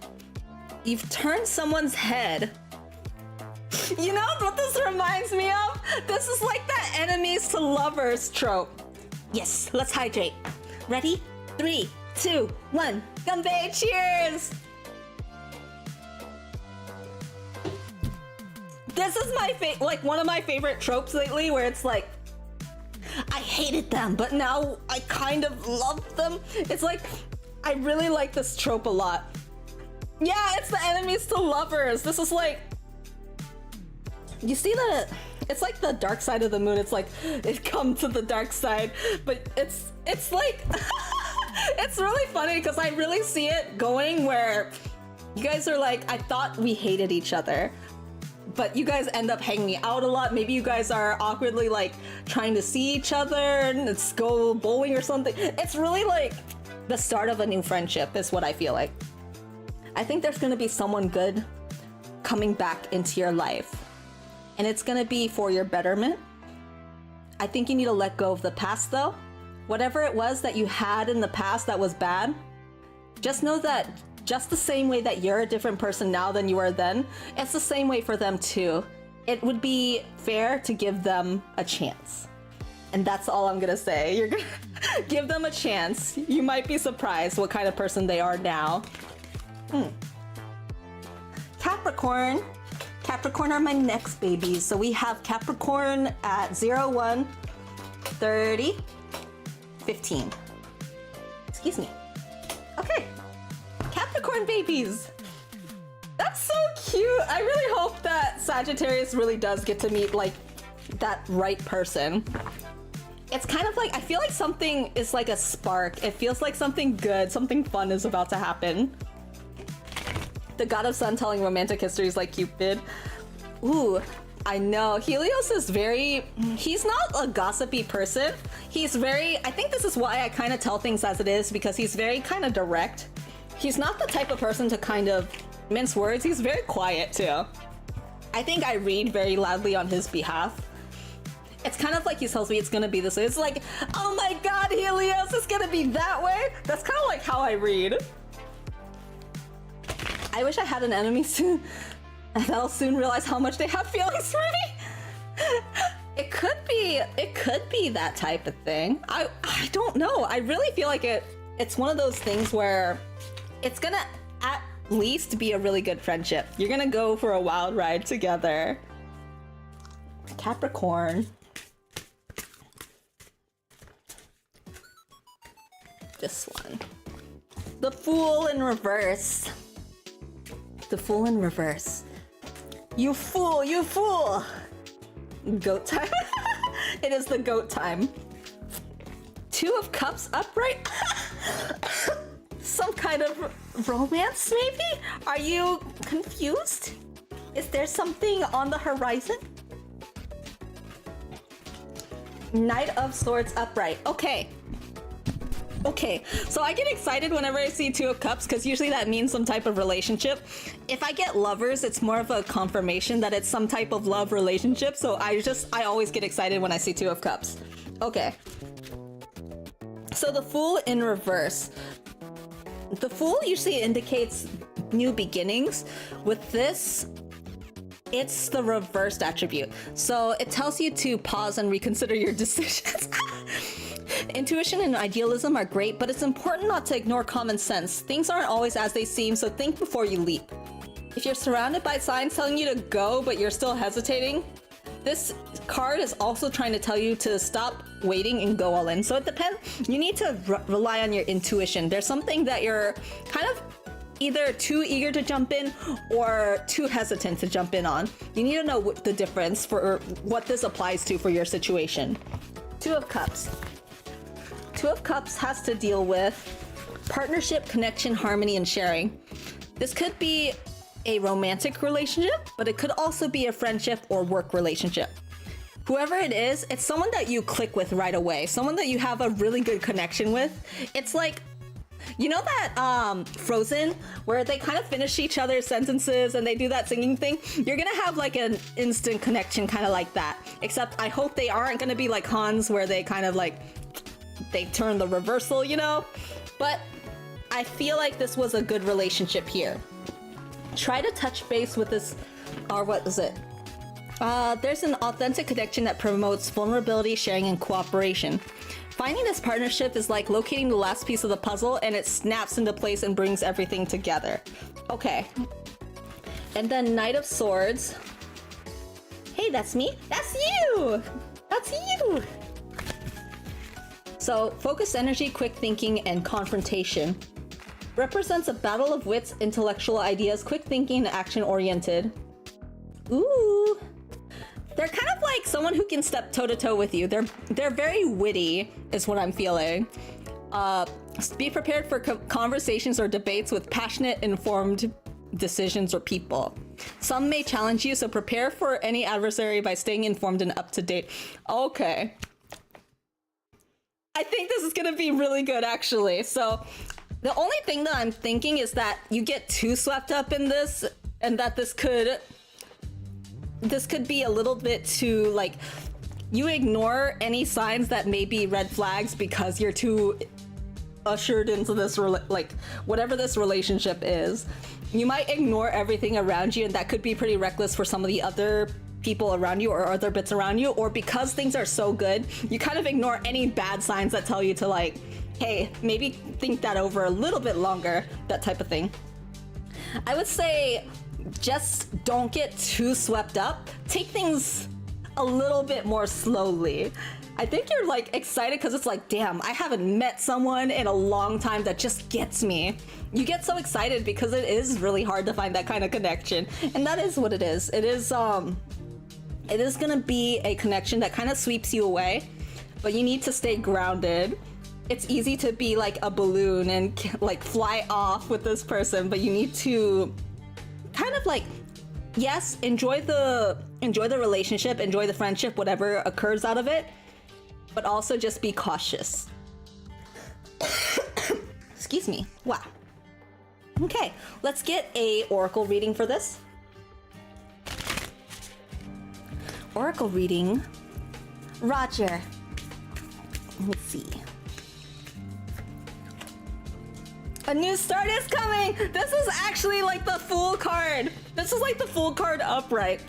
You've turned someone's head. You know what this reminds me of? This is like that enemies to lovers trope. Yes, let's hydrate. Ready? 3, 2, 1. Ganbei, cheers! This is my like one of my favorite tropes lately, where it's like, I hated them, but now I kind of love them. It's like, I really like this trope a lot. Yeah, it's the enemies to lovers. This is like, you see it's like the dark side of the moon. It's like, it come to the dark side, but it's like, it's really funny because I really see it going where you guys are like, I thought we hated each other, but you guys end up hanging out a lot. Maybe you guys are awkwardly like trying to see each other and let's go bowling or something. It's really like, the start of a new friendship is what I feel like. I think there's gonna be someone good coming back into your life, and it's gonna be for your betterment. I think you need to let go of the past though. Whatever it was that you had in the past that was bad, just know that just the same way that you're a different person now than you were then, it's the same way for them too. It would be fair to give them a chance. And that's all I'm gonna say. You're gonna give them a chance. You might be surprised what kind of person they are now. Capricorn. Capricorn are my next babies. So we have Capricorn at 0, 1, 30, 15. Excuse me. Okay. Capricorn babies. That's so cute. I really hope that Sagittarius really does get to meet like that right person. It's kind of like, I feel like something is like a spark. It feels like something good, something fun is about to happen. The god of sun telling romantic histories like Cupid. Ooh, I know. Helios is he's not a gossipy person. He's I think this is why I kind of tell things as it is, because he's very kind of direct. He's not the type of person to kind of mince words. He's very quiet too. I think I read very loudly on his behalf. It's kind of like he tells me it's gonna be this way. It's like, oh my god, Helios, it's gonna be that way. That's kind of like how I read. I wish I had an enemy soon. That'll soon realize how much they have feelings for me. It could be that type of thing. I don't know. I really feel like it's one of those things where it's gonna at least be a really good friendship. You're gonna go for a wild ride together. Capricorn. This one. The Fool in reverse. The Fool in reverse. You fool, you fool! Goat time. It is the goat time. 2 of Cups upright. Some kind of romance, maybe? Are you confused? Is there something on the horizon? Knight of Swords upright. Okay. Okay, so I get excited whenever I see 2 of Cups because usually that means some type of relationship. If I get lovers, it's more of a confirmation that it's some type of love relationship. So I always get excited when I see 2 of Cups. Okay. So the Fool in reverse. The Fool usually indicates new beginnings. With this, it's the reversed attribute. So it tells you to pause and reconsider your decisions. Intuition and idealism are great, but it's important not to ignore common sense. Things aren't always as they seem, so think before you leap. If you're surrounded by signs telling you to go, but you're still hesitating, this card is also trying to tell you to stop waiting and go all in. So it depends. You need to rely on your intuition. There's something that you're kind of either too eager to jump in or too hesitant to jump in on. You need to know what the difference for what this applies to for your situation. 2 of Cups. 2 of Cups has to deal with partnership, connection, harmony, and sharing. This could be a romantic relationship, but it could also be a friendship or work relationship. Whoever it is, it's someone that you click with right away, someone that you have a really good connection with. It's like, you know that Frozen, where they kind of finish each other's sentences and they do that singing thing? You're gonna have like an instant connection kind of like that. Except I hope they aren't gonna be like Hans, where they kind of like, they turn the reversal, you know? But I feel like this was a good relationship here. Try to touch base with this, or what is it? There's an authentic connection that promotes vulnerability, sharing, and cooperation. Finding this partnership is like locating the last piece of the puzzle, and it snaps into place and brings everything together. Okay. And then Knight of Swords. Hey, that's me. That's you! That's you! So, focused energy, quick thinking, and confrontation. Represents a battle of wits, intellectual ideas, quick thinking, and action-oriented. Ooh. They're kind of like someone who can step toe-to-toe with you. They're very witty, is what I'm feeling. Be prepared for conversations or debates with passionate, informed decisions or people. Some may challenge you, so prepare for any adversary by staying informed and up to date. Okay. I think this is gonna be really good, actually. So the only thing that I'm thinking is that you get too swept up in this, and that this could be a little bit too, like, you ignore any signs that may be red flags because you're too ushered into this, like, whatever this relationship is. You might ignore everything around you, and that could be pretty reckless for some of the other people around you or other bits around you, or because things are so good, you kind of ignore any bad signs that tell you to, like, hey, maybe think that over a little bit longer, that type of thing. I would say just don't get too swept up. Take things a little bit more slowly. I think you're, like, excited because it's like, damn, I haven't met someone in a long time that just gets me. You get so excited because it is really hard to find that kind of connection, and that is what it is. It is gonna be a connection that kind of sweeps you away, but you need to stay grounded. It's easy to be like a balloon and, like, fly off with this person, but you need to kind of, like, yes, enjoy the relationship, enjoy the friendship, whatever occurs out of it, but also just be cautious. Excuse me. Wow. Okay, let's get a oracle reading for this. Oracle reading. Roger. Let's see. A new start is coming! This is actually like the Fool card. This is like the Fool card upright.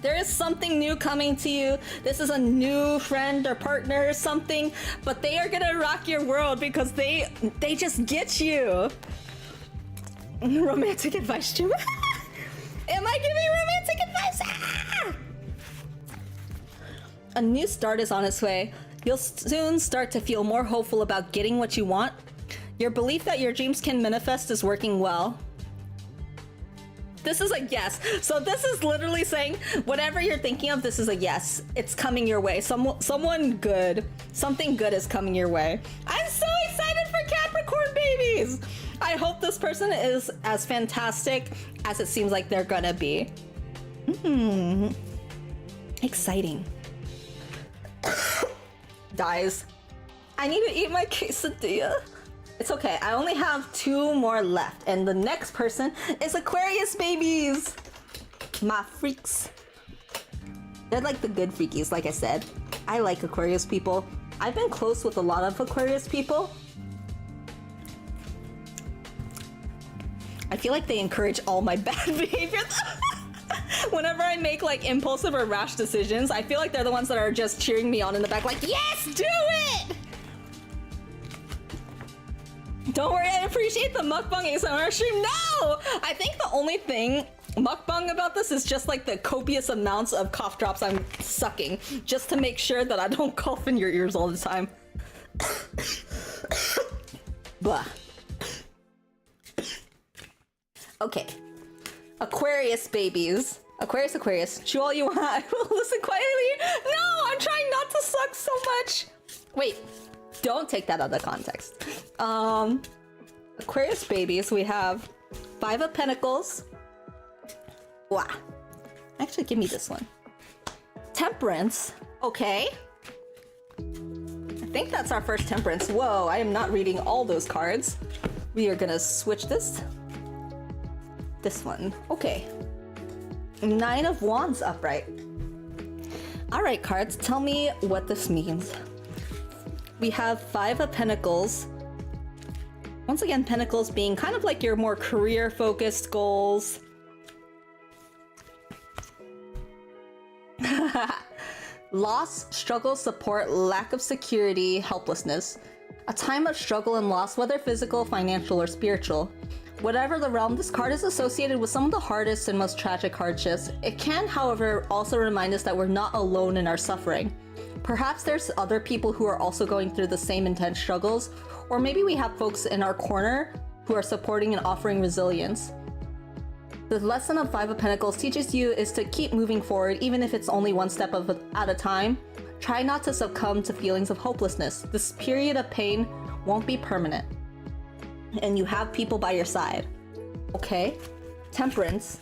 There is something new coming to you. This is a new friend or partner or something, but they are gonna rock your world because they just get you. Romantic advice, Jim. Am I giving romantic advice? Ah! A new start is on its way. You'll soon start to feel more hopeful about getting what you want. Your belief that your dreams can manifest is working well. This is a yes. So this is literally saying whatever you're thinking of, this is a yes. It's coming your way. Someone good. Something good is coming your way. I'm so excited for Capricorn babies. I hope this person is as fantastic as it seems like they're gonna be. Exciting. Dies. I need to eat my quesadilla. It's okay, I only have 2 more left, and the next person is Aquarius babies! My freaks. They're like the good freakies, like I said. I like Aquarius people. I've been close with a lot of Aquarius people. I feel like they encourage all my bad behaviors. Whenever I make, like, impulsive or rash decisions, I feel like they're the ones that are just cheering me on in the back, like, yes, do it! Don't worry, I appreciate the mukbang ASMR stream. No! I think the only thing mukbang about this is just, like, the copious amounts of cough drops I'm sucking, just to make sure that I don't cough in your ears all the time. Blah. Okay. Aquarius babies. Aquarius. Chew all you want. I will listen quietly. No, I'm trying not to suck so much. Wait. Don't take that out of context. Aquarius babies, we have 5 of Pentacles. Wow. Actually, give me this one. Temperance. Okay. I think that's our first Temperance. Whoa, I am not reading all those cards. We are gonna switch this. This one. Okay. 9 of Wands upright. All right, cards, tell me what this means. We have 5 of Pentacles. Once again, Pentacles being kind of like your more career-focused goals. Loss, struggle, support, lack of security, helplessness. A time of struggle and loss, whether physical, financial, or spiritual. Whatever the realm, this card is associated with some of the hardest and most tragic hardships. It can, however, also remind us that we're not alone in our suffering. Perhaps there's other people who are also going through the same intense struggles, or maybe we have folks in our corner who are supporting and offering resilience. The lesson of 5 of Pentacles teaches you is to keep moving forward, even if it's only one step at a time. Try not to succumb to feelings of hopelessness. This period of pain won't be permanent, and you have people by your side. Okay. Temperance.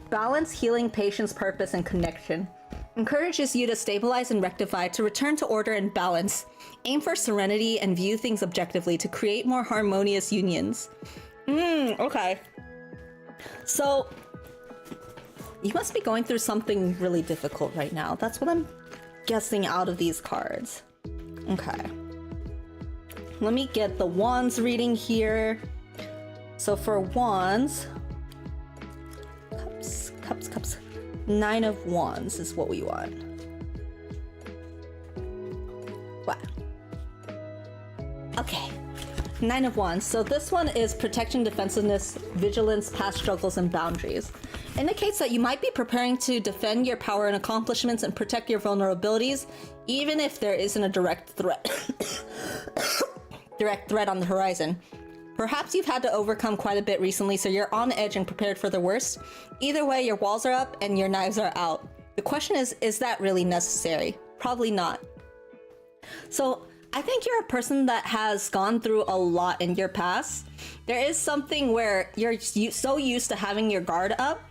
Balance, healing, patience, purpose, and connection. encourages you to stabilize and rectify, to return to order and balance. Aim for serenity and view things objectively to create more harmonious unions. Okay. So, you must be going through something really difficult right now. That's what I'm guessing out of these cards. Okay. Let me get the Wands reading here. So for Wands, cups. 9 of Wands is what we want. Wow. Okay. 9 of Wands. So this one is protection, defensiveness, vigilance, past struggles, and boundaries. Indicates that you might be preparing to defend your power and accomplishments and protect your vulnerabilities, even if there isn't a direct threat. Direct threat on the horizon. Perhaps you've had to overcome quite a bit recently, so you're on edge and prepared for the worst. Either way, your walls are up and your knives are out. The question is that really necessary? Probably not. So I think you're a person that has gone through a lot in your past. There is something where you're so used to having your guard up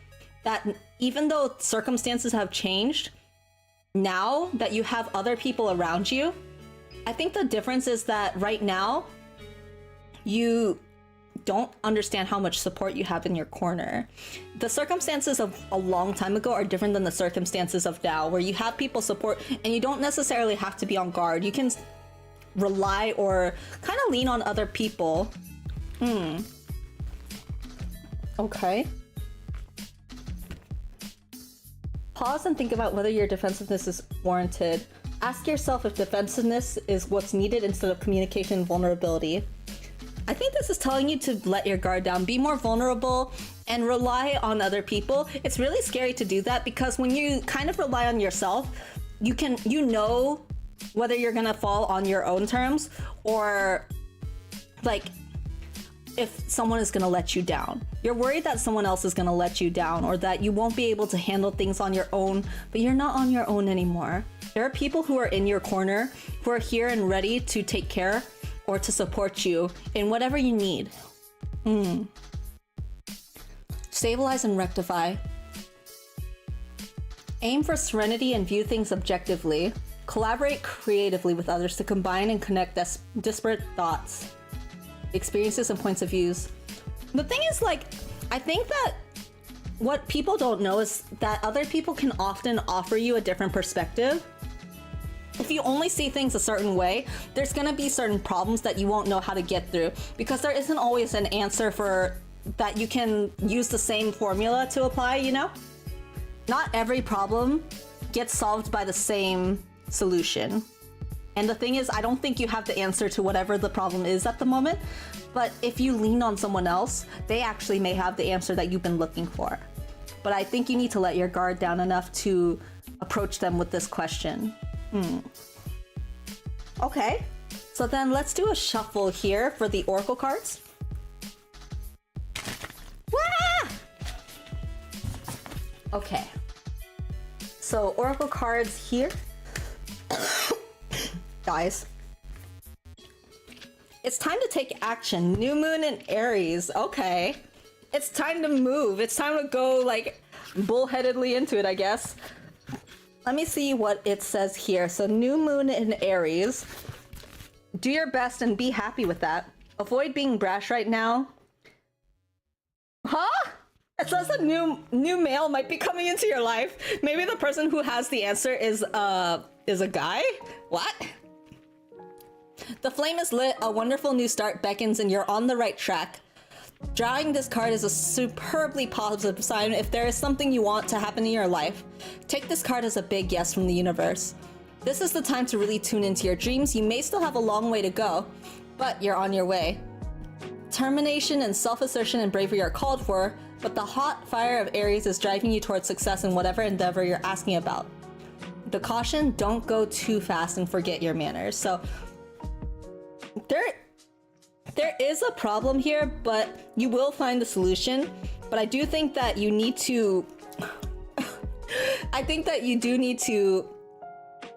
that even though circumstances have changed, now that you have other people around you, I think the difference is that right now, you don't understand how much support you have in your corner. The circumstances of a long time ago are different than the circumstances of now, where you have people support and you don't necessarily have to be on guard. You can rely or kind of lean on other people. Okay. Pause and think about whether your defensiveness is warranted. Ask yourself if defensiveness is what's needed instead of communication and vulnerability. I think this is telling you to let your guard down, be more vulnerable, and rely on other people. It's really scary to do that because when you kind of rely on yourself, you know whether you're gonna fall on your own terms or like if someone is gonna let you down. You're worried that someone else is gonna let you down or that you won't be able to handle things on your own, but you're not on your own anymore. There are people who are in your corner who are here and ready to take care or to support you in whatever you need. Stabilize and rectify. Aim for serenity and view things objectively. Collaborate creatively with others to combine and connect disparate thoughts, experiences, and points of views. The thing is, like, I think that what people don't know is that other people can often offer you a different perspective. If you only see things a certain way, there's gonna be certain problems that you won't know how to get through because there isn't always an answer for that you can use the same formula to apply, you know? Not every problem gets solved by the same solution. And the thing is, I don't think you have the answer to whatever the problem is at the moment, but if you lean on someone else, they actually may have the answer that you've been looking for. But I think you need to let your guard down enough to approach them with this question. Okay, so then let's do a shuffle here for the Oracle cards. Wah! Okay, so Oracle cards here. Guys, it's time to take action. New moon in Aries. Okay, it's time to move. It's time to go like bullheadedly into it, I guess. Let me see what it says here. So new moon in Aries. Do your best and be happy with that. Avoid being brash right now. Huh? It says a new male might be coming into your life. Maybe the person who has the answer is a guy? What? The flame is lit, a wonderful new start beckons, and you're on the right track. Drawing this card is a superbly positive sign if there is something you want to happen in your life. Take this card as a big yes from the universe. This is the time to really tune into your dreams. You may still have a long way to go, but you're on your way. Determination and self-assertion and bravery are called for, but the hot fire of Aries is driving you towards success in whatever endeavor you're asking about. The caution, don't go too fast and forget your manners. So there is a problem here, but you will find the solution. But I do think that you need to I think that you do need to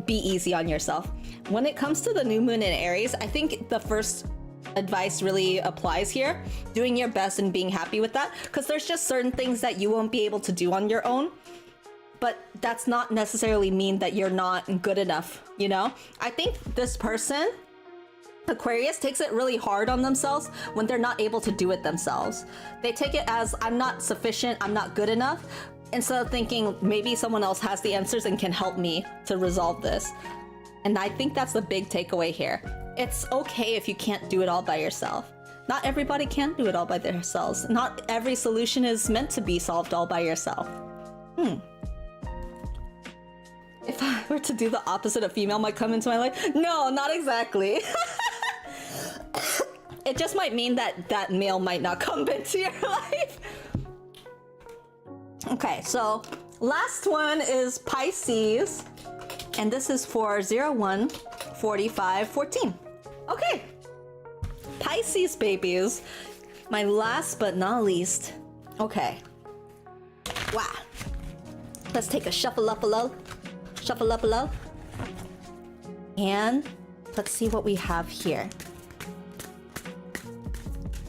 be easy on yourself. When it comes to the new moon in Aries, I think the first advice really applies here. Doing your best and being happy with that, because there's just certain things that you won't be able to do on your own. but that's not necessarily mean that you're not good enough, you know? I think this person, Aquarius, takes it really hard on themselves when they're not able to do it themselves. They take it as, I'm not sufficient, I'm not good enough, instead of thinking maybe someone else has the answers and can help me to resolve this. And I think that's the big takeaway here. It's okay if you can't do it all by yourself. Not everybody can do it all by themselves. Not every solution is meant to be solved all by yourself. If I were to do the opposite, a female might come into my life? No, not exactly. It just might mean that that male might not come into your life. Okay, so last one is Pisces. And this is for 014514. Okay. Pisces babies, my last but not least. Okay. Wow. Let's take a shuffle up a low. Shuffle up a low. And let's see what we have here.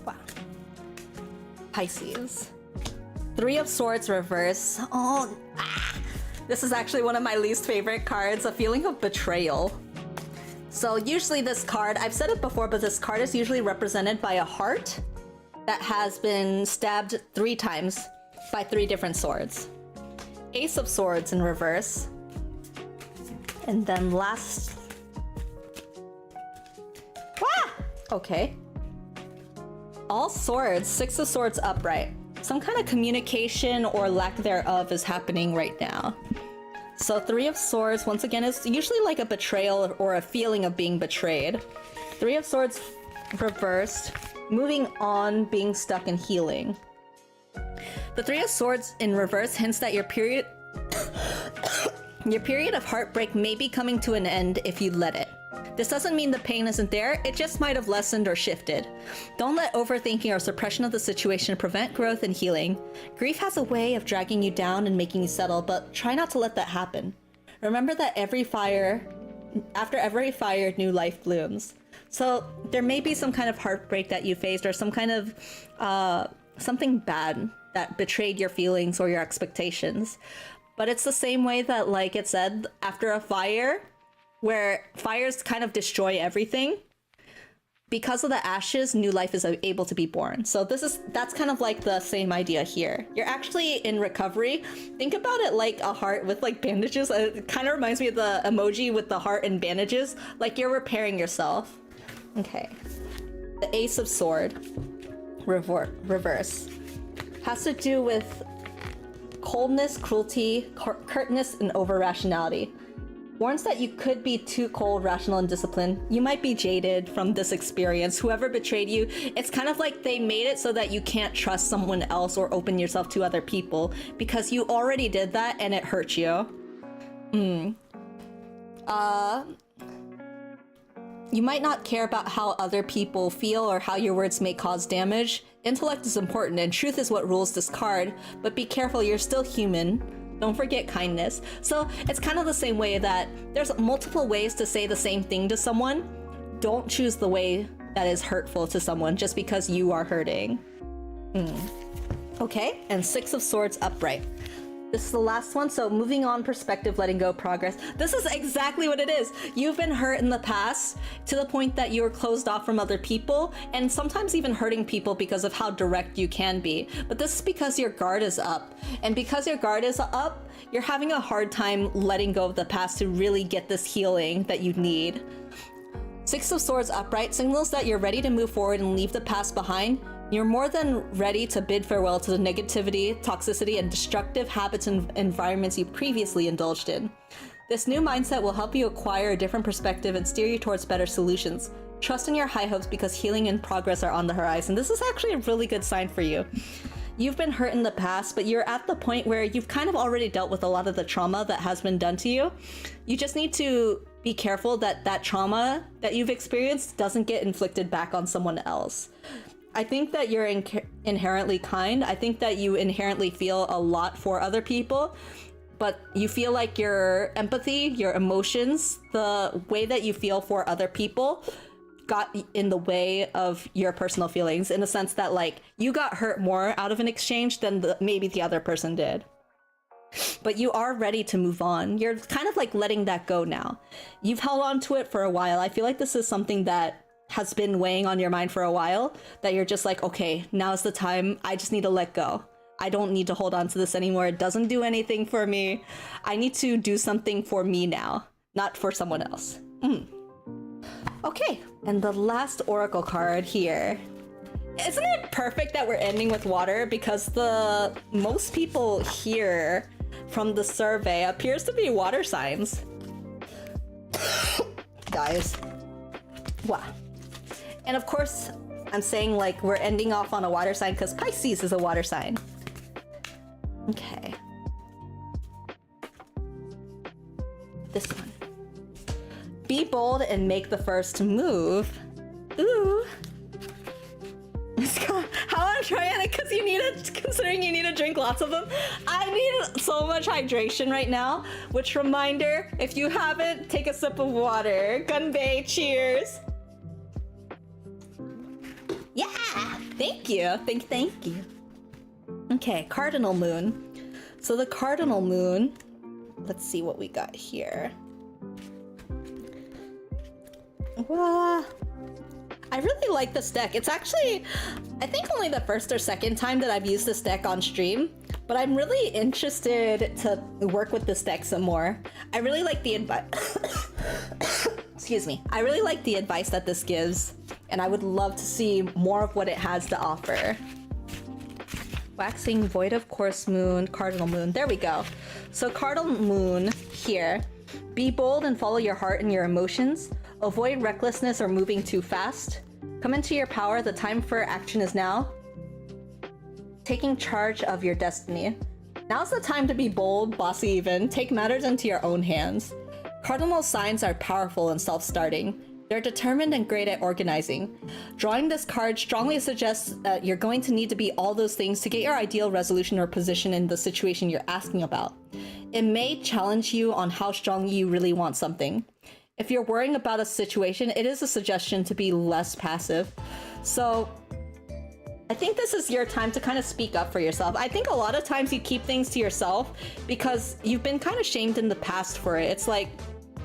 Wow. Pisces. Three of Swords reverse. Oh, this is actually one of my least favorite cards, a feeling of betrayal. So usually this card, I've said it before, but this card is usually represented by a heart that has been stabbed 3 times by 3 different swords. Ace of Swords in reverse. And then last... Wah! Okay. All swords, 6 of Swords upright. Some kind of communication or lack thereof is happening right now. So 3 of Swords, once again, is usually like a betrayal or a feeling of being betrayed. 3 of Swords reversed, moving on, being stuck and healing. The 3 of Swords in reverse hints that your period of heartbreak may be coming to an end if you let it. This doesn't mean the pain isn't there, it just might have lessened or shifted. Don't let overthinking or suppression of the situation prevent growth and healing. Grief has a way of dragging you down and making you settle, but try not to let that happen. Remember that after every fire, new life blooms. So there may be some kind of heartbreak that you faced or some kind of something bad that betrayed your feelings or your expectations. But it's the same way that, like it said, after a fire, where fires kind of destroy everything, because of the ashes, new life is able to be born. So that's kind of like the same idea here. You're actually in recovery. Think about it like a heart with like bandages. It kind of reminds me of the emoji with the heart and bandages. Like you're repairing yourself. Okay. The Ace of Sword reverse has to do with coldness, cruelty, curtness, and over-rationality. Warns that you could be too cold, rational, and disciplined. You might be jaded from this experience. Whoever betrayed you, it's kind of like they made it so that you can't trust someone else or open yourself to other people because you already did that and it hurt you. You might not care about how other people feel or how your words may cause damage. Intellect is important and truth is what rules this card, but be careful, you're still human. Don't forget kindness. So it's kind of the same way that there's multiple ways to say the same thing to someone. Don't choose the way that is hurtful to someone just because you are hurting. Okay, and 6 of Swords upright. This is the last one, so moving on, perspective, letting go, progress. This is exactly what it is. You've been hurt in the past to the point that you're closed off from other people and sometimes even hurting people because of how direct you can be. But this is because your guard is up. And because your guard is up, you're having a hard time letting go of the past to really get this healing that you need. 6 of Swords upright signals that you're ready to move forward and leave the past behind. You're more than ready to bid farewell to the negativity, toxicity, and destructive habits and environments you previously indulged in. This new mindset will help you acquire a different perspective and steer you towards better solutions. Trust in your high hopes because healing and progress are on the horizon. This is actually a really good sign for you. You've been hurt in the past, but you're at the point where you've kind of already dealt with a lot of the trauma that has been done to you. You just need to be careful that that trauma that you've experienced doesn't get inflicted back on someone else. I think that you're inherently kind. I think that you inherently feel a lot for other people, but you feel like your empathy, your emotions, the way that you feel for other people got in the way of your personal feelings, in the sense that like you got hurt more out of an exchange than maybe the other person did. but you are ready to move on. You're kind of like letting that go now. You've held on to it for a while. I feel like this is something that has been weighing on your mind for a while, that you're just like, okay, now's the time. I just need to let go. I don't need to hold on to this anymore. It doesn't do anything for me. I need to do something for me now, not for someone else. Okay, and the last oracle card here. Isn't it perfect that we're ending with water? Because the most people here from the survey appears to be water signs. Guys. Wow. And of course, I'm saying like we're ending off on a water sign because Pisces is a water sign. Okay. This one. Be bold and make the first move. Ooh. How I'm trying it because considering you need to drink lots of them. I need so much hydration right now. Which reminder, if you haven't, take a sip of water. Gunbei, cheers. Yeah, thank you. Thank you. Okay, cardinal moon. So the cardinal moon, let's see what we got here. I really like this deck. It's actually, I think only the first or second time that I've used this deck on stream, but I'm really interested to work with this deck some more. I really like the advice. Excuse me. I really like the advice that this gives, and I would love to see more of what it has to offer. Waxing, void of course moon, cardinal moon. There we go. So cardinal moon here. Be bold and follow your heart and your emotions. Avoid recklessness or moving too fast. Come into your power. The time for action is now. Taking charge of your destiny. Now's the time to be bold, bossy even. Take matters into your own hands. Cardinal signs are powerful and self-starting. They're determined and great at organizing. Drawing this card strongly suggests that you're going to need to be all those things to get your ideal resolution or position in the situation you're asking about. It may challenge you on how strong you really want something. If you're worrying about a situation, it is a suggestion to be less passive. So I think this is your time to kind of speak up for yourself. I think a lot of times you keep things to yourself because you've been kind of shamed in the past for it. It's like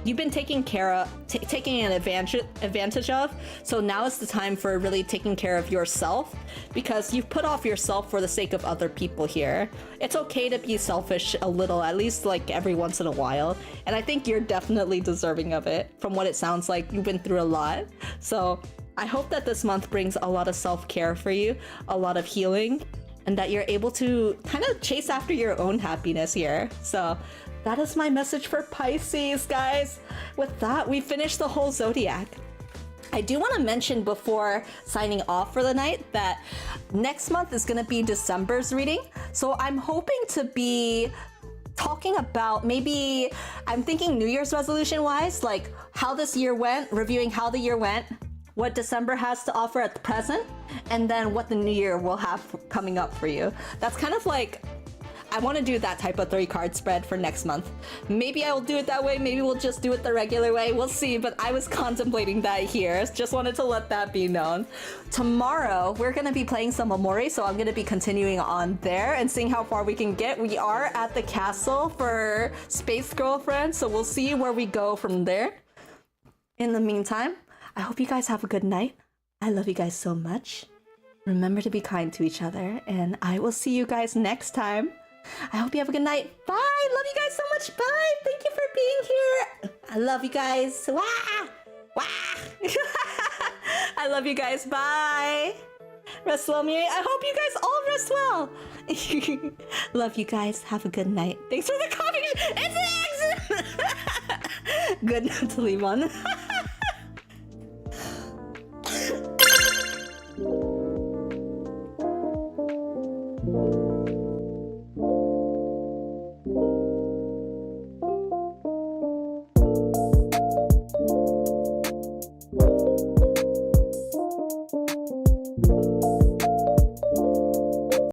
you've been taken care of, taking an advantage of. So now is the time for really taking care of yourself because you've put off yourself for the sake of other people here. It's okay to be selfish a little, at least like every once in a while. And I think you're definitely deserving of it. From what it sounds like, you've been through a lot. So I hope that this month brings a lot of self-care for you, a lot of healing, and that you're able to kind of chase after your own happiness here. So that is my message for Pisces, guys. With that, we finished the whole zodiac. I do want to mention before signing off for the night that next month is going to be December's reading. So I'm hoping to be talking about maybe, I'm thinking New Year's resolution wise, like how this year went, reviewing how the year went, what December has to offer at the present, and then what the new year will have coming up for you. That's kind of like, I want to do that type of 3-card spread for next month. Maybe I will do it that way, maybe we'll just do it the regular way, we'll see, but I was contemplating that here. Just wanted to let that be known. Tomorrow, we're going to be playing some Amori, so I'm going to be continuing on there and seeing how far we can get. We are at the castle for Space Girlfriend, so we'll see where we go from there. In the meantime, I hope you guys have a good night. I love you guys so much. Remember to be kind to each other, and I will see you guys next time. I hope you have a good night. Bye! Love you guys so much. Bye! Thank you for being here. I love you guys. Wah! Wah! I love you guys. Bye! Rest well, Miri. I hope you guys all rest well. Love you guys. Have a good night. Thanks for the coffee. It's an accident. Good night to leave on.